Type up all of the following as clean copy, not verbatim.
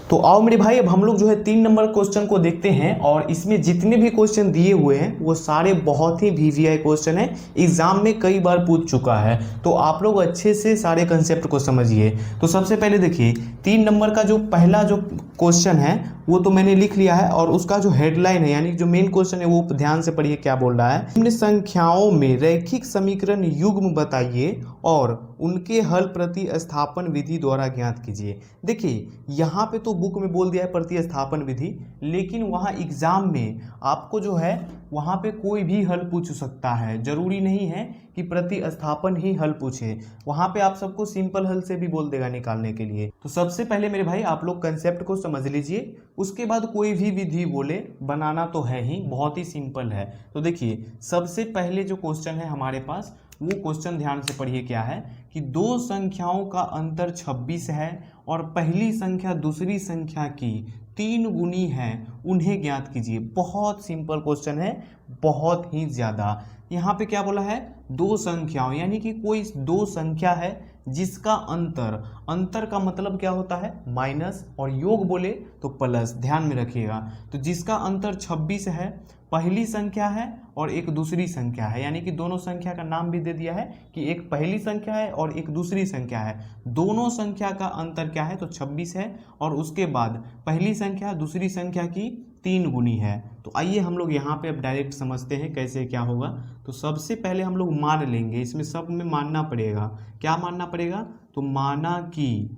तो आओ मेरे भाई, अब हम लोग जो है 3 नंबर क्वेश्चन को देखते हैं। और इसमें जितने भी क्वेश्चन दिए हुए हैं वो सारे बहुत ही वीवीआई क्वेश्चन है, एग्जाम में कई बार पूछ चुका है। तो आप लोग अच्छे से सारे कंसेप्ट को समझिए। तो सबसे पहले देखिए 3 नंबर का जो पहला जो क्वेश्चन है वो तो मैंने लिख लिया है, और उसका जो हेडलाइन है यानी जो मेन क्वेश्चन है वो ध्यान से पढ़िए क्या बोल रहा है। निम्न संख्याओं में रैखिक समीकरण युग्म बताइए और उनके हल प्रतिस्थापन विधि द्वारा ज्ञात कीजिए। देखिए यहाँ पे तो बुक में बोल दिया है प्रतिस्थापन विधि, लेकिन वहाँ एग्जाम में आपको जो है वहाँ पे कोई भी हल पूछ सकता है। जरूरी नहीं है कि प्रतिस्थापन ही हल पूछे, वहाँ पे आप सबको सिंपल हल से भी बोल देगा निकालने के लिए। तो सबसे पहले मेरे भाई आप लोग कंसेप्ट को समझ लीजिए, उसके बाद कोई भी विधि बोले बनाना तो है ही, बहुत ही सिंपल है। तो देखिए सबसे पहले जो क्वेश्चन है हमारे पास, वो क्वेश्चन ध्यान से पढ़िए क्या है कि दो संख्याओं का अंतर 26 है और पहली संख्या दूसरी संख्या की 3 गुनी है, उन्हें ज्ञात कीजिए। बहुत सिंपल क्वेश्चन है, बहुत ही ज़्यादा। यहाँ पे क्या बोला है, दो संख्याओं यानी कि कोई दो संख्या है जिसका अंतर, अंतर का मतलब क्या होता है माइनस, और योग बोले तो प्लस, ध्यान में रखिएगा। तो जिसका अंतर 26 है, पहली संख्या है और एक दूसरी संख्या है, यानी कि दोनों संख्या का नाम भी दे दिया है कि एक पहली संख्या है और एक दूसरी संख्या है। दोनों संख्या का अंतर क्या है तो 26 है, और उसके बाद पहली संख्या दूसरी संख्या की 3 गुनी है। तो आइए हम लोग यहाँ पे अब डायरेक्ट समझते हैं कैसे क्या होगा। तो सबसे पहले हम लोग मान लेंगे, इसमें सब में मानना पड़ेगा। क्या मानना पड़ेगा, तो माना कि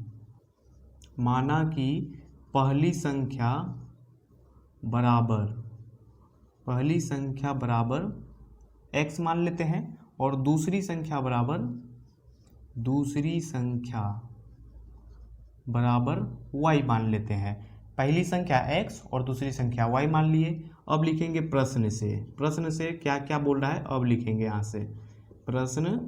पहली संख्या बराबर x मान लेते हैं, और दूसरी संख्या बराबर y मान लेते हैं। पहली संख्या x और दूसरी संख्या y मान लिए। अब लिखेंगे प्रश्न से क्या क्या बोल रहा है, अब लिखेंगे यहाँ से प्रश्न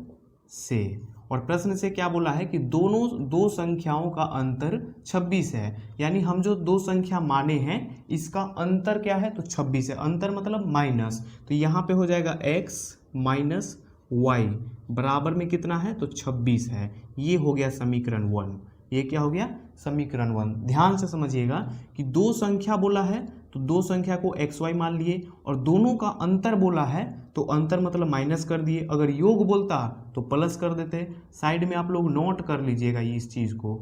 से। और प्रश्न से क्या बोला है कि दो संख्याओं का अंतर 26 है, यानी हम जो दो संख्या माने हैं इसका अंतर क्या है तो 26 है। अंतर मतलब माइनस, तो यहाँ पे हो जाएगा x माइनस वाई बराबर में कितना है तो 26 है। ये हो गया समीकरण 1। ये क्या हो गया समीकरण 1। ध्यान से समझिएगा कि दो संख्या बोला है तो दो संख्या को एक्स वाई मान लिए, और दोनों का अंतर बोला है तो अंतर मतलब माइनस कर दिए। अगर योग बोलता तो प्लस कर देते। साइड में आप लोग नोट कर लीजिएगा, इस चीज़ को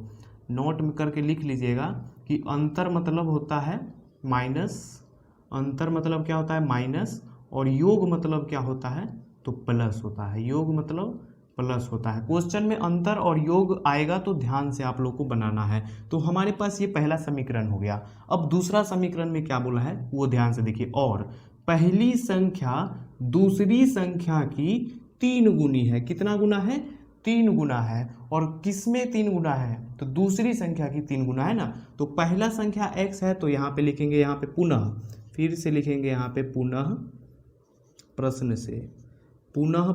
नोट में करके लिख लीजिएगा कि अंतर मतलब होता है माइनस, अंतर मतलब क्या होता है माइनस, और योग मतलब क्या होता है तो प्लस होता है। योग मतलब प्लस होता है। क्वेश्चन में अंतर और योग आएगा तो ध्यान से आप लोग को बनाना है। तो हमारे पास ये पहला समीकरण हो गया। अब दूसरा समीकरण में क्या बोला है वो ध्यान से देखिए। और पहली संख्या दूसरी संख्या की 3 गुनी है। कितना गुना है 3 गुना है। और किस में 3 गुना है तो दूसरी संख्या की 3 गुना है ना। तो पहला संख्या x है तो यहाँ पे लिखेंगे, यहाँ पे पुनः, फिर से लिखेंगे यहाँ पे पुनः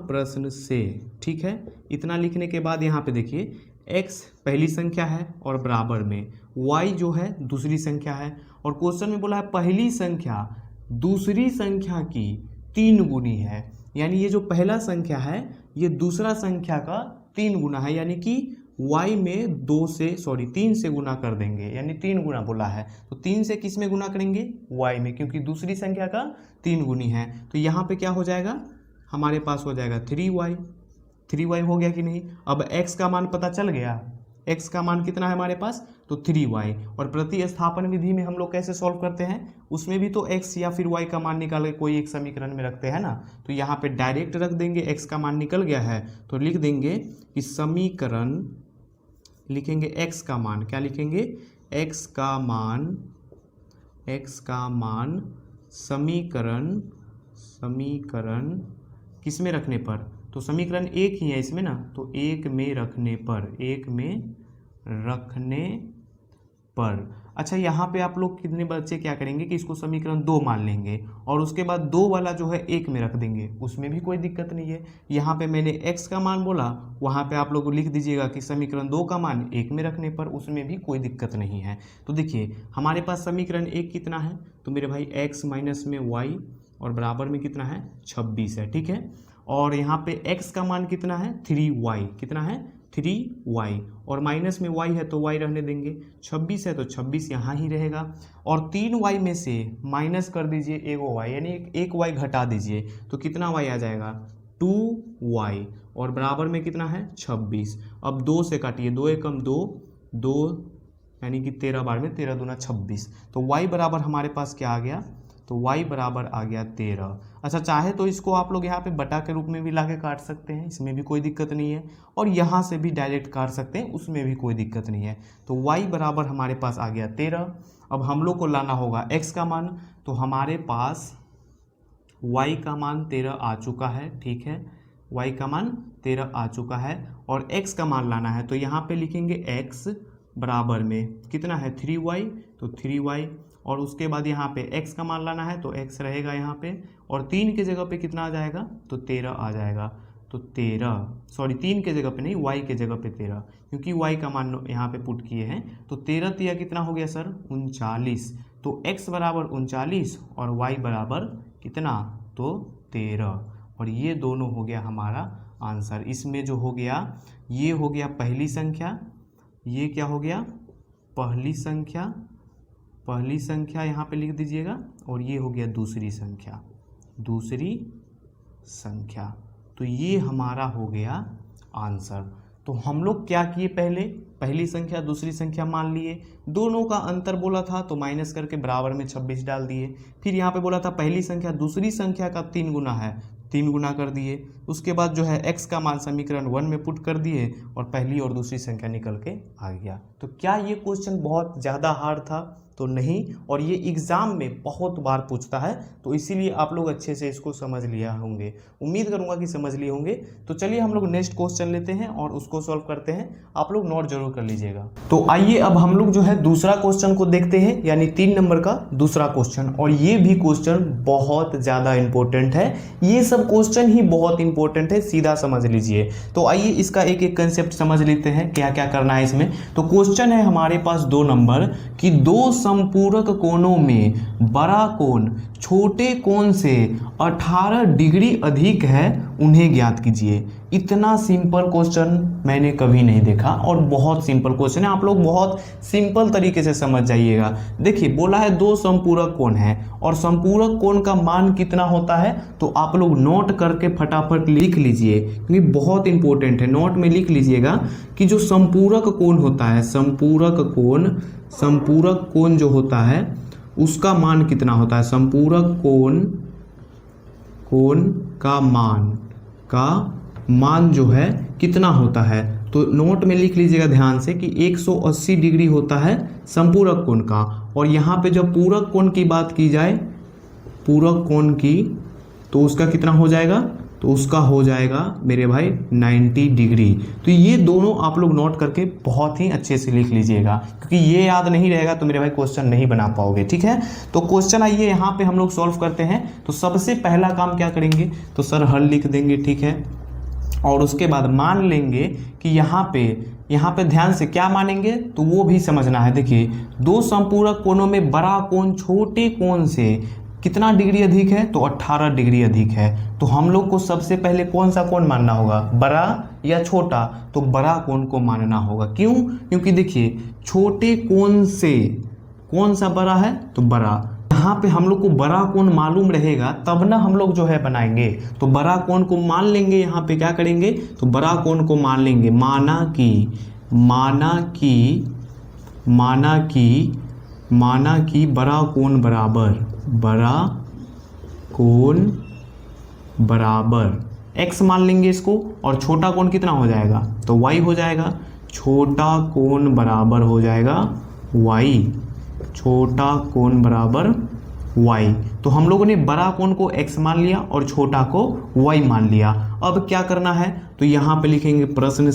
प्रश्न से, ठीक है। इतना लिखने के बाद यहाँ पे देखिए x पहली संख्या है और बराबर में y जो है दूसरी संख्या है, और क्वेश्चन में बोला है पहली संख्या दूसरी संख्या की 3 गुनी है, यानी ये जो पहला संख्या है ये दूसरा संख्या का 3 गुना है, यानी कि y में 3 से गुना कर देंगे, यानी 3 गुना बोला है तो 3 से किस में गुना करेंगे y में, क्योंकि दूसरी संख्या का 3 गुनी है। तो यहाँ पे क्या हो जाएगा हमारे पास हो जाएगा 3y हो गया कि नहीं। अब x का मान पता चल गया, x का मान कितना है हमारे पास तो 3y। और प्रतिस्थापन विधि में हम लोग कैसे सॉल्व करते हैं, उसमें भी तो x या फिर y का मान निकाल के कोई एक समीकरण में रखते हैं ना। तो यहाँ पे डायरेक्ट रख देंगे, x का मान निकल गया है तो लिख देंगे कि समीकरण, लिखेंगे x का मान, क्या लिखेंगे x का मान समीकरण किस में रखने पर, तो समीकरण एक ही है इसमें ना, तो एक में रखने पर। अच्छा यहाँ पे आप लोग कितने बच्चे क्या करेंगे कि इसको समीकरण 2 मान लेंगे, और उसके बाद 2 वाला जो है 1 में रख देंगे, उसमें भी कोई दिक्कत नहीं है। यहाँ पे मैंने x का मान बोला, वहाँ पे आप लोग लिख दीजिएगा कि समीकरण 2 का मान 1 में रखने पर, उसमें भी कोई दिक्कत नहीं है। तो देखिए हमारे पास समीकरण 1 कितना है तो मेरे भाई x माइनस में y और बराबर में कितना है 26 है, ठीक है। और यहाँ पे x का मान कितना है 3y, कितना है 3y, और माइनस में y है तो y रहने देंगे, 26 है तो 26 यहाँ ही रहेगा, और 3y में से माइनस कर दीजिए एगो y, यानी एक y घटा दीजिए तो कितना y आ जाएगा 2y, और बराबर में कितना है 26। अब 2 से काटिए, 2 एकम 2, 2 यानी कि 13 बार में 13 दूना 26, तो y बराबर हमारे पास क्या आ गया, तो y बराबर आ गया 13। अच्छा, चाहे तो इसको आप लोग यहाँ पे बटा के रूप में भी ला के काट सकते हैं, इसमें भी कोई दिक्कत नहीं है, और यहाँ से भी डायरेक्ट काट सकते हैं, उसमें भी कोई दिक्कत नहीं है। तो y बराबर हमारे पास आ गया 13। अब हम लोग को लाना होगा x का मान, तो हमारे पास y का मान 13 आ चुका है, ठीक है, y का मान 13 आ चुका है, और x का मान लाना है, तो यहाँ पे लिखेंगे x बराबर में कितना है 3y, तो 3y, और उसके बाद यहाँ पे x का मान लाना है तो x रहेगा यहाँ पे, और 3 के जगह पे कितना आ जाएगा, तो 13 आ जाएगा, तो 3 के जगह पे नहीं, y के जगह पे 13, क्योंकि y का मान यहाँ पे पुट किए हैं, तो 13 तिया कितना हो गया सर 39, तो x बराबर 39 और y बराबर कितना, तो 13, और ये दोनों हो गया हमारा आंसर। इसमें जो हो गया, ये हो गया पहली संख्या, ये क्या हो गया पहली संख्या यहाँ पे लिख दीजिएगा, और ये हो गया दूसरी संख्या, तो ये हमारा हो गया आंसर। तो हम लोग क्या किए, पहली संख्या दूसरी संख्या मान लिए, दोनों का अंतर बोला था तो माइनस करके बराबर में 26 डाल दिए, फिर यहाँ पे बोला था पहली संख्या दूसरी संख्या का 3 गुना है, 3 गुना कर दिए, उसके बाद जो है x का मान समीकरण 1 में पुट कर दिए, और पहली और दूसरी संख्या निकल के आ गया। तो क्या ये क्वेश्चन बहुत ज़्यादा हार्ड था, तो नहीं, और ये एग्ज़ाम में बहुत बार पूछता है, तो इसीलिए आप लोग अच्छे से इसको समझ लिया होंगे, उम्मीद करूंगा कि समझ लिए होंगे। तो चलिए हम लोग नेक्स्ट क्वेश्चन लेते हैं और उसको सॉल्व करते हैं, आप लोग नोट जरूर कर लीजिएगा। तो आइए अब हम लोग जो है दूसरा क्वेश्चन को देखते हैं, यानी 3 नंबर का दूसरा क्वेश्चन, और ये भी क्वेश्चन बहुत ज़्यादा इंपॉर्टेंट है, ये सब क्वेश्चन ही बहुत इंपॉर्टेंट है, सीधा समझ लीजिए। तो आइए इसका एक एक कंसेप्ट समझ लेते हैं, क्या क्या करना है इसमें। तो क्वेश्चन है हमारे पास 2 नंबर कि 2 समपूरक कोणों में बड़ा कोण छोटे कोण से 18 डिग्री अधिक है, उन्हें ज्ञात कीजिए। इतना सिंपल क्वेश्चन मैंने कभी नहीं देखा, और बहुत सिंपल क्वेश्चन है, आप लोग बहुत सिंपल तरीके से समझ जाइएगा। देखिए बोला है 2 समपूरक कोण है, और समपूरक कोण का मान कितना होता है, तो आप लोग नोट करके फटाफट लिख लीजिए, क्योंकि बहुत इंपॉर्टेंट है, नोट में लिख लीजिएगा कि जो समपूरक कोण होता है, समपूरक कोण जो होता है उसका मान कितना होता है, समपूरक कोण का मान जो है कितना होता है, तो नोट में लिख लीजिएगा ध्यान से कि 180 डिग्री होता है समपूरक कोण का, और यहाँ पे जब पूरक कोण की बात की जाए, पूरक कोण की, तो उसका कितना हो जाएगा, तो उसका हो जाएगा मेरे भाई 90 डिग्री। तो ये दोनों आप लोग नोट करके बहुत ही अच्छे से लिख लीजिएगा, क्योंकि ये याद नहीं रहेगा तो मेरे भाई क्वेश्चन नहीं बना पाओगे, ठीक है। तो क्वेश्चन आइए यहाँ पे हम लोग सॉल्व करते हैं। तो सबसे पहला काम क्या करेंगे, तो सर हल लिख देंगे, ठीक है, और उसके बाद मान लेंगे कि यहाँ पे ध्यान से क्या मानेंगे, तो वो भी समझना है। देखिए 2 समपूरक कोणों में बड़ा कोण छोटे कोण से कितना डिग्री अधिक है, तो 18 डिग्री अधिक है। तो हम लोग को सबसे पहले कौन सा कोण मानना होगा, बड़ा या छोटा, तो बड़ा कोण को मानना होगा। क्यों, क्योंकि देखिए छोटे कोण से कौन सा बड़ा है, तो बड़ा, यहाँ पे हम लोग को बड़ा कोण मालूम रहेगा तब ना हम लोग जो है बनाएंगे। तो बड़ा कोण को मान लेंगे, यहाँ पे क्या करेंगे, तो बड़ा कोण को मान लेंगे, माना कि बड़ा कोण बराबर x मान लेंगे इसको, और छोटा कोण कितना हो जाएगा, तो y हो जाएगा। छोटा कोण बराबर हो जाएगा y, छोटा कोण बराबर y। तो हम लोगों ने बड़ा कोण को x मान लिया और छोटा को y मान लिया। अब क्या करना है, तो यहाँ पे लिखेंगे प्रश्न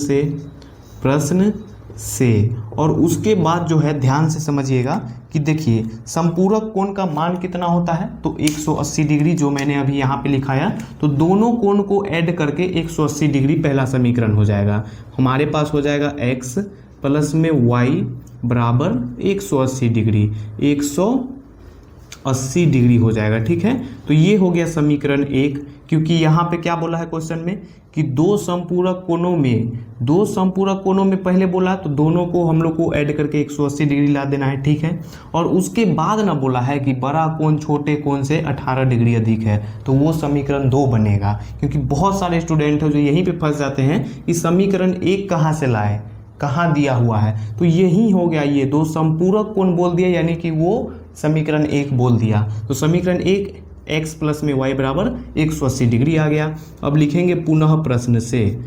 से, और उसके बाद जो है ध्यान से समझिएगा कि देखिए समपूरक कोण का मान कितना होता है, तो 180 डिग्री, जो मैंने अभी यहाँ पे लिखाया। तो दोनों कोण को ऐड करके 180 डिग्री पहला समीकरण हो जाएगा। हमारे पास हो जाएगा x प्लस में y बराबर 180 डिग्री, 180 180 डिग्री हो जाएगा। ठीक है, तो ये हो गया समीकरण 1, क्योंकि यहाँ पे क्या बोला है क्वेश्चन में कि दो समपूरक कोणों में पहले बोला तो दोनों को हम लोग को ऐड करके 180 डिग्री ला देना है। ठीक है, और उसके बाद ना बोला है कि बड़ा कोण छोटे कोण से 18 डिग्री अधिक है, तो वो समीकरण 2 बनेगा। क्योंकि बहुत सारे स्टूडेंट हैं जो यहीं पे फंस जाते हैं कि समीकरण 1 कहाँ से लाए, कहाँ दिया हुआ है, तो यही हो गया, ये दो समपूरक कोण बोल दिया, यानी कि वो समीकरण 1 बोल दिया। तो समीकरण 1 x प्लस में y बराबर 180 डिग्री आ गया। अब लिखेंगे पुनः प्रश्न से,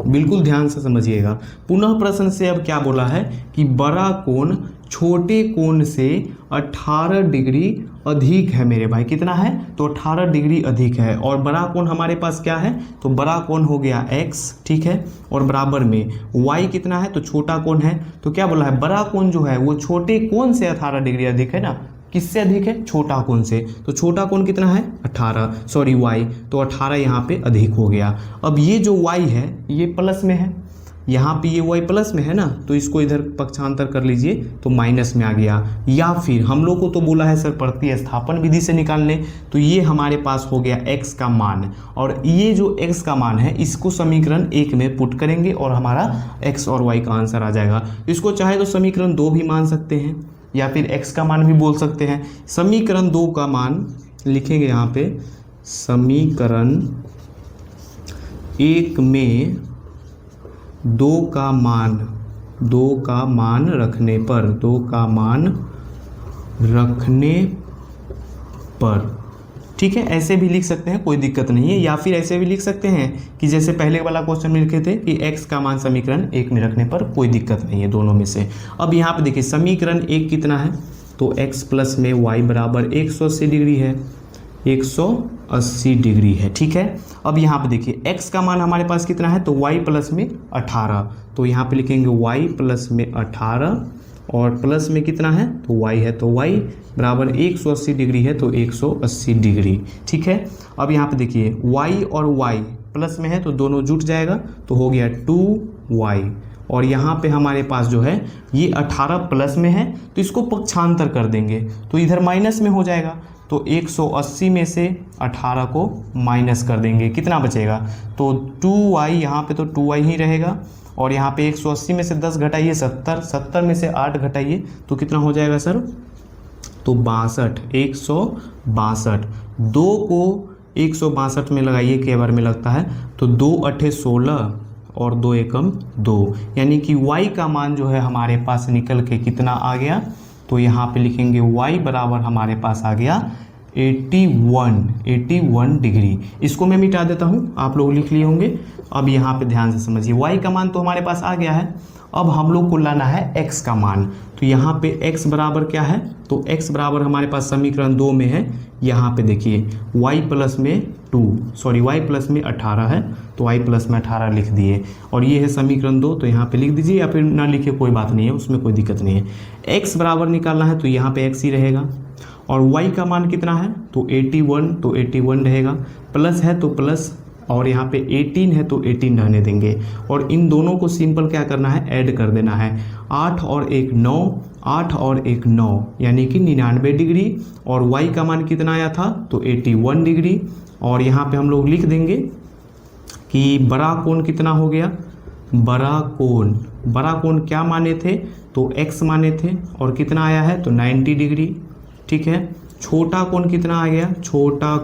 बिल्कुल ध्यान से समझिएगा। पुनः प्रश्न से अब क्या बोला है कि बड़ा कोण छोटे कोण से 18 डिग्री अधिक है मेरे भाई। कितना है, तो 18 डिग्री अधिक है। और बड़ा कोण हमारे पास क्या है, तो बड़ा कोण हो गया x, ठीक है, और बराबर में y कितना है, तो छोटा कोण है। तो क्या बोला है, बड़ा कोण जो है वो छोटे कोण से 18 डिग्री अधिक है ना, किससे अधिक है, छोटा कोण से। तो छोटा कोण कितना है, 18, सॉरी y, तो 18 यहाँ पे अधिक हो गया। अब ये जो y है ये प्लस में है, यहाँ पे ये y प्लस में है ना, तो इसको इधर पक्षांतर कर लीजिए तो माइनस में आ गया। या फिर हम लोग को तो बोला है सर प्रतिस्थापन विधि से निकालने, तो ये हमारे पास हो गया x का मान, और ये जो x का मान है इसको समीकरण 1 में पुट करेंगे और हमारा x और y का आंसर आ जाएगा। इसको चाहे तो समीकरण 2 भी मान सकते हैं या फिर x का मान भी बोल सकते हैं। समीकरण 2 का मान लिखेंगे यहाँ पे, समीकरण 1 में 2 का मान रखने पर, ठीक है, ऐसे भी लिख सकते हैं, कोई दिक्कत नहीं है। या फिर ऐसे भी लिख सकते हैं कि जैसे पहले वाला क्वेश्चन में लिखे थे कि x का मान समीकरण 1 में रखने पर, कोई दिक्कत नहीं है दोनों में से। अब यहाँ पे देखिए समीकरण 1 कितना है, तो x प्लस में y बराबर 180 डिग्री है, 180 डिग्री है। ठीक है, अब यहाँ पे देखिए x का मान हमारे पास कितना है, तो y प्लस में 18, तो यहाँ पे लिखेंगे y प्लस में 18 और प्लस में कितना है, तो y है, तो y बराबर 180 डिग्री है, तो 180 डिग्री। ठीक है, अब यहाँ पे देखिए y और y प्लस में है तो दोनों जुट जाएगा, तो हो गया 2y, और यहाँ पे हमारे पास जो है ये 18 प्लस में है तो इसको पक्षांतर कर देंगे तो इधर माइनस में हो जाएगा, तो 180 में से 18 को माइनस कर देंगे, कितना बचेगा, तो 2y, यहाँ पे तो 2y ही रहेगा, और यहाँ पे 180 में से 10 घटाइए 70, 70 में से 8 घटाइए तो कितना हो जाएगा सर, तो 62, 162। 2 को 162 में लगाइए, के बार में लगता है, तो 2 8 16 और 2 एकम 2, यानी कि y का मान जो है हमारे पास निकल के कितना आ गया, तो यहाँ पे लिखेंगे y बराबर हमारे पास आ गया 81 डिग्री। इसको मैं मिटा देता हूँ, आप लोग लिख लिए होंगे। अब यहाँ पे ध्यान से समझिए, y का मान तो हमारे पास आ गया है, अब हम लोग को लाना है x का मान। तो यहाँ पे x बराबर क्या है, तो x बराबर हमारे पास समीकरण 2 में है, यहाँ पे देखिए y प्लस में 18 है, तो y प्लस में 18 लिख दिए, और ये है समीकरण 2, तो यहाँ पे लिख दीजिए, या फिर ना लिखिए कोई बात नहीं है, उसमें कोई दिक्कत नहीं है। x बराबर निकालना है तो यहाँ पे x ही रहेगा, और y का मान कितना है, तो 81, तो 81 रहेगा, प्लस है तो प्लस, और यहाँ पे 18 है तो 18 रहने देंगे, और इन दोनों को सिंपल क्या करना है, ऐड कर देना है। 8 और 1 9, 8 और 1 9, यानी कि 99 डिग्री, और y का मान कितना आया था, तो 81 डिग्री। और यहाँ पे हम लोग लिख देंगे कि बड़ा कोण कितना हो गया, बड़ा कोण क्या माने थे, तो x माने थे, और कितना आया है, तो 90 डिग्री। ठीक है, छोटा कोण कितना आ गया, छोटा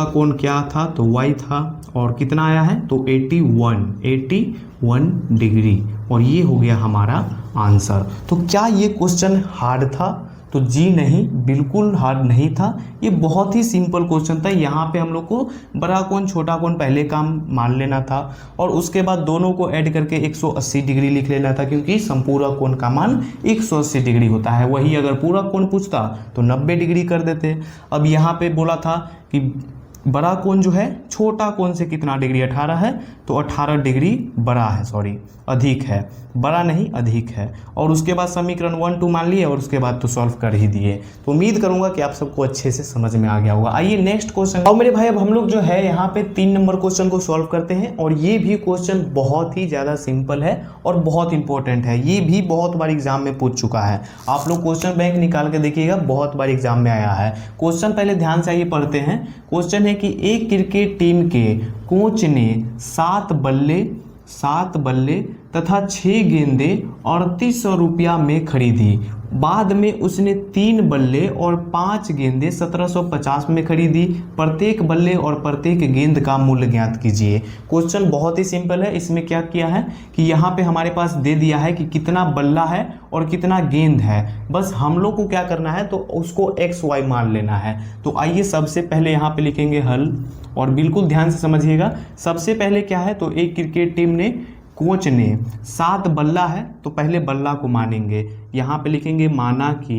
कोण क्या था, तो y था, और कितना आया है, तो 81 डिग्री, और ये हो गया हमारा आंसर। तो क्या ये क्वेश्चन हार्ड था, तो जी नहीं, बिल्कुल हार्ड नहीं था, ये बहुत ही सिंपल क्वेश्चन था। यहाँ पे हम लोग को बड़ा कोण छोटा कोण पहले का मान लेना था, और उसके बाद दोनों को ऐड करके 180 डिग्री लिख लेना था, क्योंकि संपूरक कोण का मान 180 डिग्री होता है। वही अगर पूरक कोण पूछता तो 90 डिग्री कर देते। अब यहाँ पे बोला था कि बड़ा कोण जो है छोटा कोण से कितना डिग्री 18 है, तो 18 डिग्री बड़ा है, सॉरी अधिक है, बड़ा नहीं अधिक है। और उसके बाद समीकरण 1 2 मान लिए और उसके बाद तो सॉल्व कर ही दिए। तो उम्मीद करूंगा कि आप सबको अच्छे से समझ में आ गया होगा। आइए नेक्स्ट क्वेश्चन। और मेरे भाई अब हम लोग जो है यहाँ पे 3 नंबर क्वेश्चन को सॉल्व करते हैं, और ये भी क्वेश्चन बहुत ही ज़्यादा सिंपल है और बहुत इंपॉर्टेंट है। ये भी बहुत बार एग्जाम में पूछ चुका है, आप लोग क्वेश्चन बैंक निकाल के देखिएगा, बहुत बार एग्जाम में आया है। क्वेश्चन पहले ध्यान से आइए पढ़ते हैं। क्वेश्चन है कि एक क्रिकेट टीम के कोच ने 7 बल्ले तथा 6 गेंदें 3800 रुपया में खरीदी। बाद में उसने 3 बल्ले और 5 गेंदें 1750 में खरीदी। प्रत्येक बल्ले और प्रत्येक गेंद का मूल्य ज्ञात कीजिए। क्वेश्चन बहुत ही सिंपल है। इसमें क्या किया है कि यहाँ पे हमारे पास दे दिया है कि कितना बल्ला है और कितना गेंद है। बस हम लोग को क्या करना है, तो उसको एक्स वाई मान लेना है। तो आइए सबसे पहले यहाँ पे लिखेंगे हल, और बिल्कुल ध्यान से समझिएगा। सबसे पहले क्या है, तो एक क्रिकेट टीम ने, कोच ने 7 बल्ला है तो पहले बल्ला को मानेंगे। यहाँ पे लिखेंगे माना कि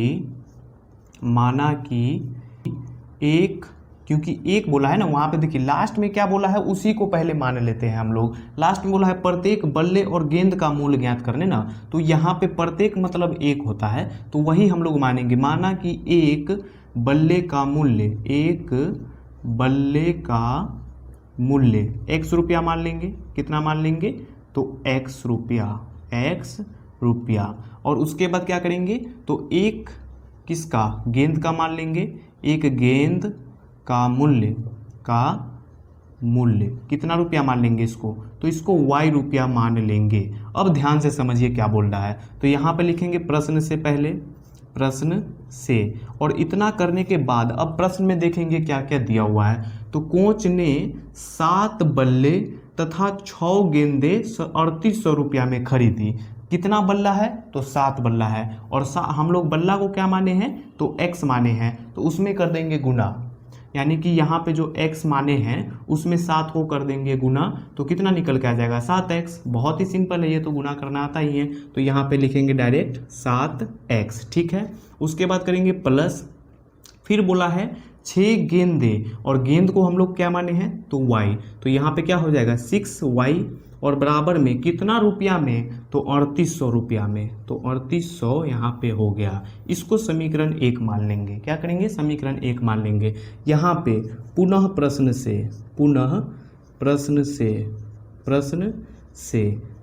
एक, क्योंकि एक बोला है ना, वहाँ पे देखिए लास्ट में क्या बोला है उसी को पहले मान लेते हैं हम लोग। लास्ट में बोला है प्रत्येक बल्ले और गेंद का मूल्य ज्ञात करने ना, तो यहाँ पे प्रत्येक मतलब एक होता है, तो वही हम लोग मानेंगे। माना कि एक बल्ले का मूल्य x रुपया मान लेंगे। कितना मान लेंगे, तो x रुपया। और उसके बाद क्या करेंगे, तो एक किसका, गेंद का मान लेंगे। एक गेंद का मूल्य कितना रुपया मान लेंगे इसको, तो इसको y रुपया मान लेंगे। अब ध्यान से समझिए क्या बोल रहा है। तो यहाँ पे लिखेंगे प्रश्न से, और इतना करने के बाद अब प्रश्न में देखेंगे क्या क्या दिया हुआ है। तो कोच ने 7 बल्ले तथा 6 गेंदें 3800 रुपया में खरीदी। कितना बल्ला है, तो 7 बल्ला है, और हम लोग बल्ला को क्या माने हैं, तो x माने हैं, तो उसमें कर देंगे गुना। यानी कि यहाँ पे जो x माने हैं उसमें 7 को कर देंगे गुना, तो कितना निकल के आ जाएगा, 7x। बहुत ही सिंपल है, ये तो गुना करना आता ही है। तो यहाँ पे लिखेंगे डायरेक्ट 7x, ठीक है। उसके बाद करेंगे प्लस, फिर बोला है 6 गेंदें, और गेंद को हम लोग क्या माने हैं, तो y। तो यहाँ पे क्या हो जाएगा 6y, और बराबर में कितना रुपया में, तो 3800 रुपया में। तो 3800 यहाँ पे हो गया। इसको समीकरण 1 मान लेंगे। क्या करेंगे, समीकरण 1 मान लेंगे। यहाँ पे पुनः प्रश्न से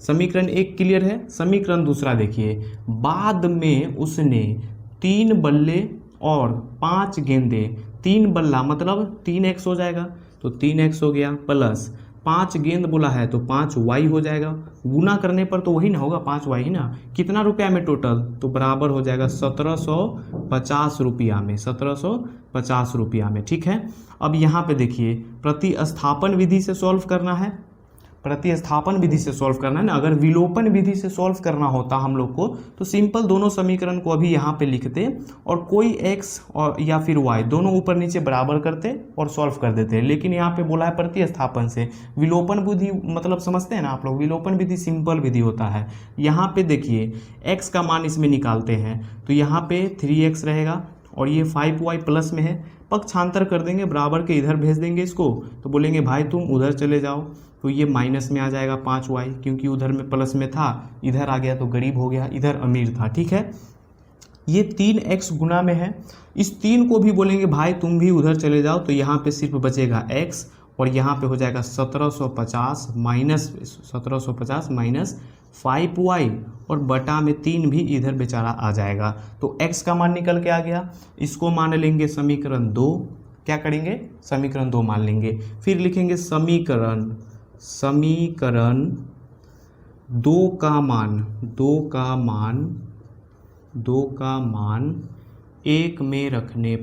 समीकरण 1 क्लियर है। समीकरण दूसरा देखिए, बाद में उसने 3 बल्ले और 5 गेंदें, 3 बल्ला मतलब 3x हो जाएगा, तो 3x हो गया, प्लस 5 गेंद बोला है तो 5y हो जाएगा। गुना करने पर तो वही ना होगा, 5y ही ना। कितना रुपया में टोटल, तो बराबर हो जाएगा 1750 रुपया में, 1750 रुपया में, ठीक है। अब यहाँ पे देखिए प्रतिस्थापन विधि से सॉल्व करना है। प्रतिस्थापन विधि से सॉल्व करना है ना। अगर विलोपन विधि से सॉल्व करना होता हम लोग को, तो सिंपल दोनों समीकरण को अभी यहाँ पे लिखते और कोई x और या फिर y दोनों ऊपर नीचे बराबर करते और सॉल्व कर देते। लेकिन यहाँ पे बोला है प्रतिस्थापन से। विलोपन विधि मतलब समझते हैं ना आप लोग, विलोपन विधि सिंपल विधि होता है। यहाँ पे देखिए x का मान इसमें निकालते हैं, तो यहाँ पे 3x रहेगा और ये 5y प्लस में है, पक्षांतर कर देंगे, बराबर के इधर भेज देंगे इसको, तो बोलेंगे भाई तुम उधर चले जाओ, तो ये माइनस में आ जाएगा 5y, क्योंकि उधर में प्लस में था, इधर आ गया तो गरीब हो गया, इधर अमीर था, ठीक है। ये 3x गुना में है, इस 3 को भी बोलेंगे भाई तुम भी उधर चले जाओ, तो यहाँ पे सिर्फ बचेगा x, और यहाँ पे हो जाएगा 1750 माइनस 5y, और बटा में 3 भी इधर बेचारा आ जाएगा। तो x का मान निकल के आ गया। इसको मान लेंगे समीकरण 2। क्या करेंगे, समीकरण 2 मान लेंगे। फिर लिखेंगे समीकरण 2 का मान 1 में रखने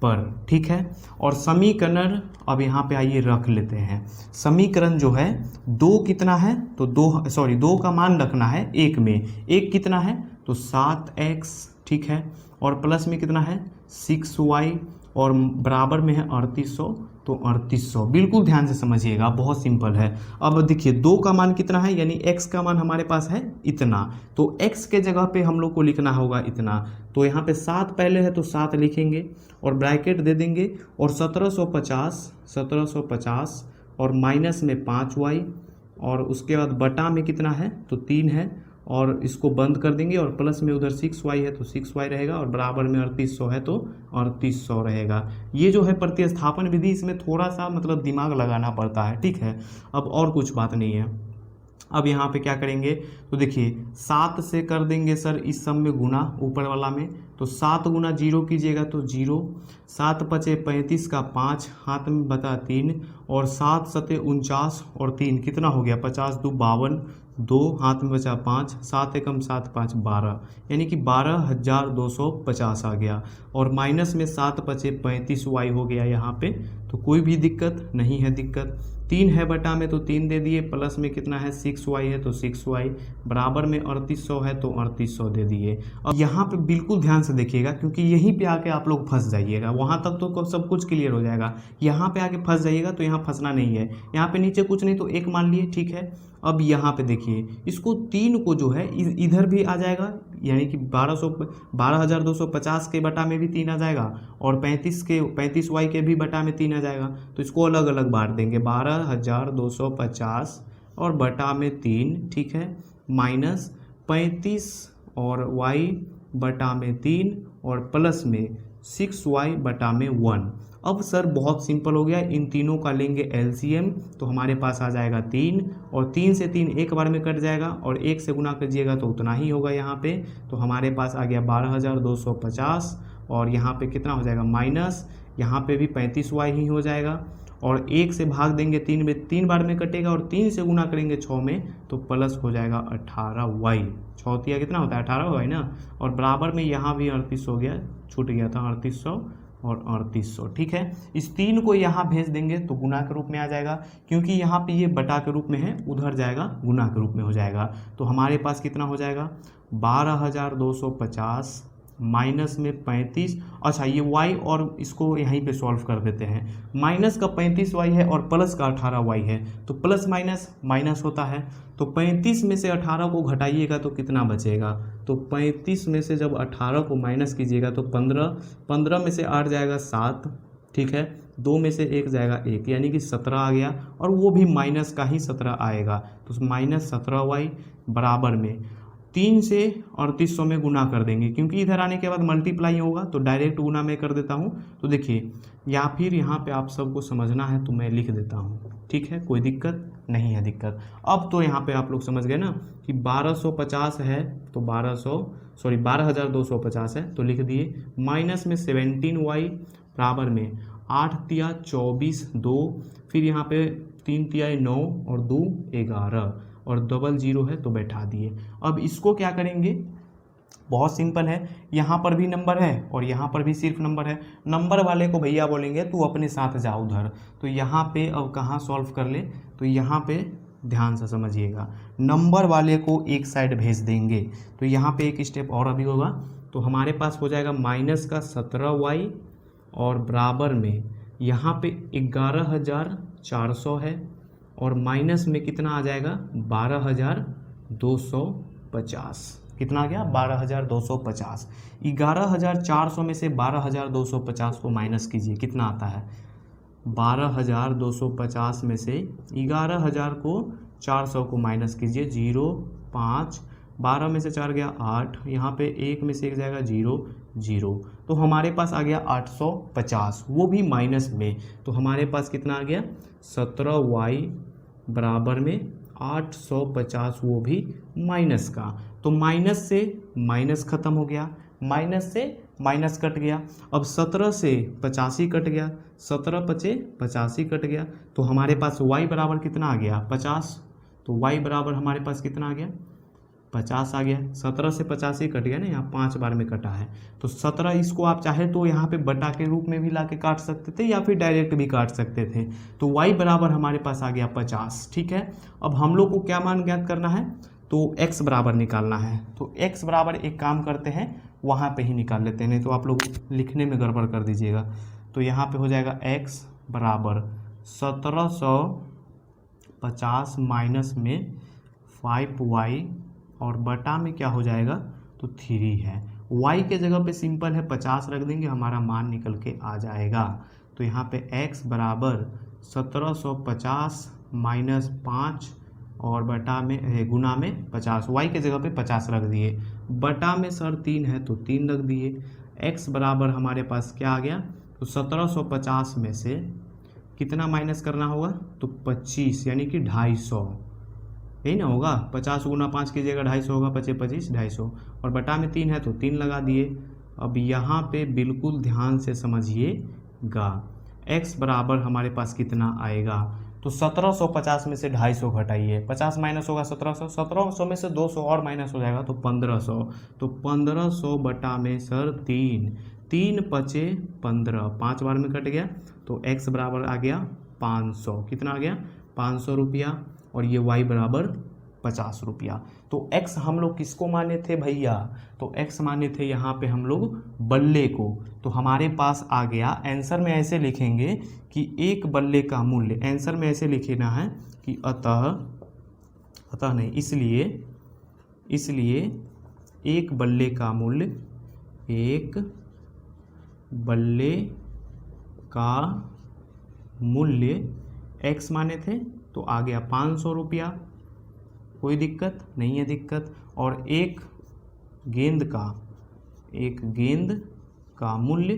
पर, ठीक है। और समीकरण अब यहाँ पे आइए रख लेते हैं। समीकरण जो है 2 कितना है, तो 2 का मान रखना है 1 में। 1 कितना है, तो 7x, ठीक है, और प्लस में कितना है 6y, और बराबर में है 3800, तो 3800 बिल्कुल ध्यान से समझिएगा, बहुत सिंपल है। अब देखिए 2 का मान कितना है, यानी x का मान हमारे पास है इतना, तो x के जगह पे हम लोग को लिखना होगा इतना। तो यहाँ पे 7 पहले है तो 7 लिखेंगे और ब्रैकेट दे देंगे और 1750 और माइनस में 5y और उसके बाद बटा में कितना है तो 3 है और इसको बंद कर देंगे और प्लस में उधर 6y है तो 6y रहेगा और बराबर में 3800 है तो 3800 रहेगा। ये जो है प्रतिस्थापन विधि, इसमें थोड़ा सा मतलब दिमाग लगाना पड़ता है, ठीक है। अब और कुछ बात नहीं है। अब यहाँ पे क्या करेंगे तो देखिए 7 से कर देंगे सर इस सब में गुना, ऊपर वाला में, तो 7 गुना 0 कीजिएगा तो 0, 7 पचे 35 का 5 हाथ में बता 3 और 7 सते 49 और 3 कितना हो गया 50 2 52, 2 हाथ में बचा 5, 7 एकम 7 5 12, यानी कि 12,250 आ गया और माइनस में 7 पचे 35y हो गया यहाँ पे। तो कोई भी दिक्कत नहीं है, दिक्कत 3 है बटा में तो 3 दे दिए, प्लस में कितना है 6y है तो 6y, बराबर में 3800 है तो 3800 दे दिए। और यहाँ पे बिल्कुल ध्यान से देखिएगा क्योंकि यहीं पे आके आप लोग फंस जाइएगा, वहाँ तक तो सब कुछ क्लियर हो जाएगा, यहाँ पे आके फंस जाइएगा तो यहाँ फंसना नहीं है। यहाँ पे नीचे कुछ नहीं तो 1 मान लिए, ठीक है। अब यहाँ पे देखिए इसको 3 को जो है इधर भी आ जाएगा, यानी कि 12,250 के बटा में भी 3 आ जाएगा और 35y के भी बटा में 3 आ जाएगा, तो इसको अलग अलग बांट देंगे 12,250 और बटा में 3, ठीक है, माइनस 35 और y बटा में 3 और प्लस में 6y बटा में 1। अब सर बहुत सिंपल हो गया, इन तीनों का लेंगे एलसीएम तो हमारे पास आ जाएगा 3 और 3 से 3 एक बार में कट जाएगा और 1 से गुना कीजिएगा तो उतना ही होगा यहाँ पे। तो हमारे पास आ गया 12,250 और यहाँ पे कितना हो जाएगा माइनस, यहाँ पे भी 35y ही हो जाएगा और 1 से भाग देंगे 3 में, 3 बार में कटेगा और 3 से गुना करेंगे 6 में तो प्लस हो जाएगा 18y, 6 तिया कितना होता है 18y ना, और बराबर में यहाँ भी 38 हो गया, छूट गया था 3800 और 3800, ठीक है। इस 3 को यहाँ भेज देंगे तो गुना के रूप में आ जाएगा, क्योंकि यहाँ पे ये बटा के रूप में है, उधर जाएगा गुना के रूप में हो जाएगा। तो हमारे पास कितना हो जाएगा 12,250 माइनस में 35, अच्छा ये y और इसको यहीं पे सॉल्व कर देते हैं, माइनस का 35y है और प्लस का 18y है तो प्लस माइनस माइनस होता है, तो 35 में से 18 को घटाइएगा तो कितना बचेगा, तो 35 में से जब 18 को माइनस कीजिएगा तो 15 में से 8 जाएगा 7, ठीक है, 2 में से 1 जाएगा 1, यानी कि 17 आ गया और वो भी माइनस का ही 17 आएगा, तो माइनस 17y बराबर में 3 से 3800 में गुना कर देंगे, क्योंकि इधर आने के बाद मल्टीप्लाई होगा तो डायरेक्ट गुना में कर देता हूँ। तो देखिए या फिर यहाँ पे आप सबको समझना है तो मैं लिख देता हूँ, ठीक है, कोई दिक्कत नहीं है दिक्कत। अब तो यहाँ पे आप लोग समझ गए ना कि 1250 है तो 12,250 है तो लिख दिए, माइनस में 17y बराबर में 8 तिया 24 2, फिर यहाँ पे 3 तिया 9 और 2 11 और डबल 0 है तो बैठा दिए। अब इसको क्या करेंगे, बहुत सिंपल है, यहाँ पर भी नंबर है और यहाँ पर भी सिर्फ नंबर है, नंबर वाले को भैया बोलेंगे तू अपने साथ जा उधर, तो यहाँ पे अब कहाँ सॉल्व कर ले, तो यहाँ पे ध्यान से समझिएगा, नंबर वाले को एक साइड भेज देंगे, तो यहाँ पे एक स्टेप और अभी होगा, तो हमारे पास हो जाएगा माइनस का 17y और बराबर में यहाँ पे 11,400 है और माइनस में कितना आ जाएगा 12,250, कितना आ गया 12,250, 11,400 में से 12,250 को माइनस कीजिए कितना आता है, 12,250 में से 11,000 को 400 को माइनस कीजिए 0 5, 12 में से 4 गया 8, यहाँ पे 1 में से 1 जाएगा 0 0, तो हमारे पास आ गया 850, वो भी माइनस में, तो हमारे पास कितना आ गया 17y बराबर में 850, वो भी माइनस का, तो माइनस से माइनस ख़त्म हो गया, माइनस से माइनस कट गया, अब 17 से 85 कट गया, 17 पचे 85 कट गया, तो हमारे पास y बराबर कितना आ गया 50, तो y बराबर हमारे पास कितना आ गया 50 आ गया, 17 से 85 कट गया ना, यहाँ 5 बार में कटा है, तो 17 इसको आप चाहे तो यहाँ पे बटा के रूप में भी ला के काट सकते थे या फिर डायरेक्ट भी काट सकते थे, तो y बराबर हमारे पास आ गया 50, ठीक है। अब हम लोग को क्या मान ज्ञात करना है, तो x बराबर निकालना है, तो x बराबर एक काम करते हैं वहाँ पे ही निकाल लेते हैं, नहीं तो आप लोग लिखने में गड़बड़ कर दीजिएगा, तो यहाँ पे हो जाएगा x बराबर 1750 माइनस में 5y और बटा में क्या हो जाएगा तो 3 है। y के जगह पे सिंपल है 50 रख देंगे, हमारा मान निकल के आ जाएगा। तो यहाँ पे x बराबर 1750 माइनस 5 और बटा में गुना में 50, y के जगह पे 50 रख दिए, बटा में सर 3 है तो 3 रख दिए। x बराबर हमारे पास क्या आ गया तो 1750 में से कितना माइनस करना होगा तो 25 यानी कि 250, यही ना होगा। 50 गुना 5 कीजिएगा 250 होगा, 25 25 250 और बटा में 3 है तो 3 लगा दिए। अब यहाँ पे बिल्कुल ध्यान से समझिएगा, x बराबर हमारे पास कितना आएगा तो 1750 में से 250 घटाइए, 50 माइनस होगा 1700, 1700 में से 200 और माइनस हो जाएगा तो 1500, तो 1500 बटा में सर 3, 3 पचे 15, 5 बार में कट गया तो x बराबर आ गया 500, कितना आ गया 500 रुपया, और ये y बराबर 50 रुपया। तो x हम लोग किसको माने थे भैया, तो x माने थे यहाँ पे हम लोग बल्ले को। तो हमारे पास आ गया, आंसर में ऐसे लिखेंगे कि एक बल्ले का मूल्य, आंसर में ऐसे लिखना है कि अतः नहीं, इसलिए एक बल्ले का मूल्य, एक बल्ले का मूल्य x माने थे तो आ गया 500 रुपया, कोई दिक्कत नहीं है दिक्कत। और एक गेंद का मूल्य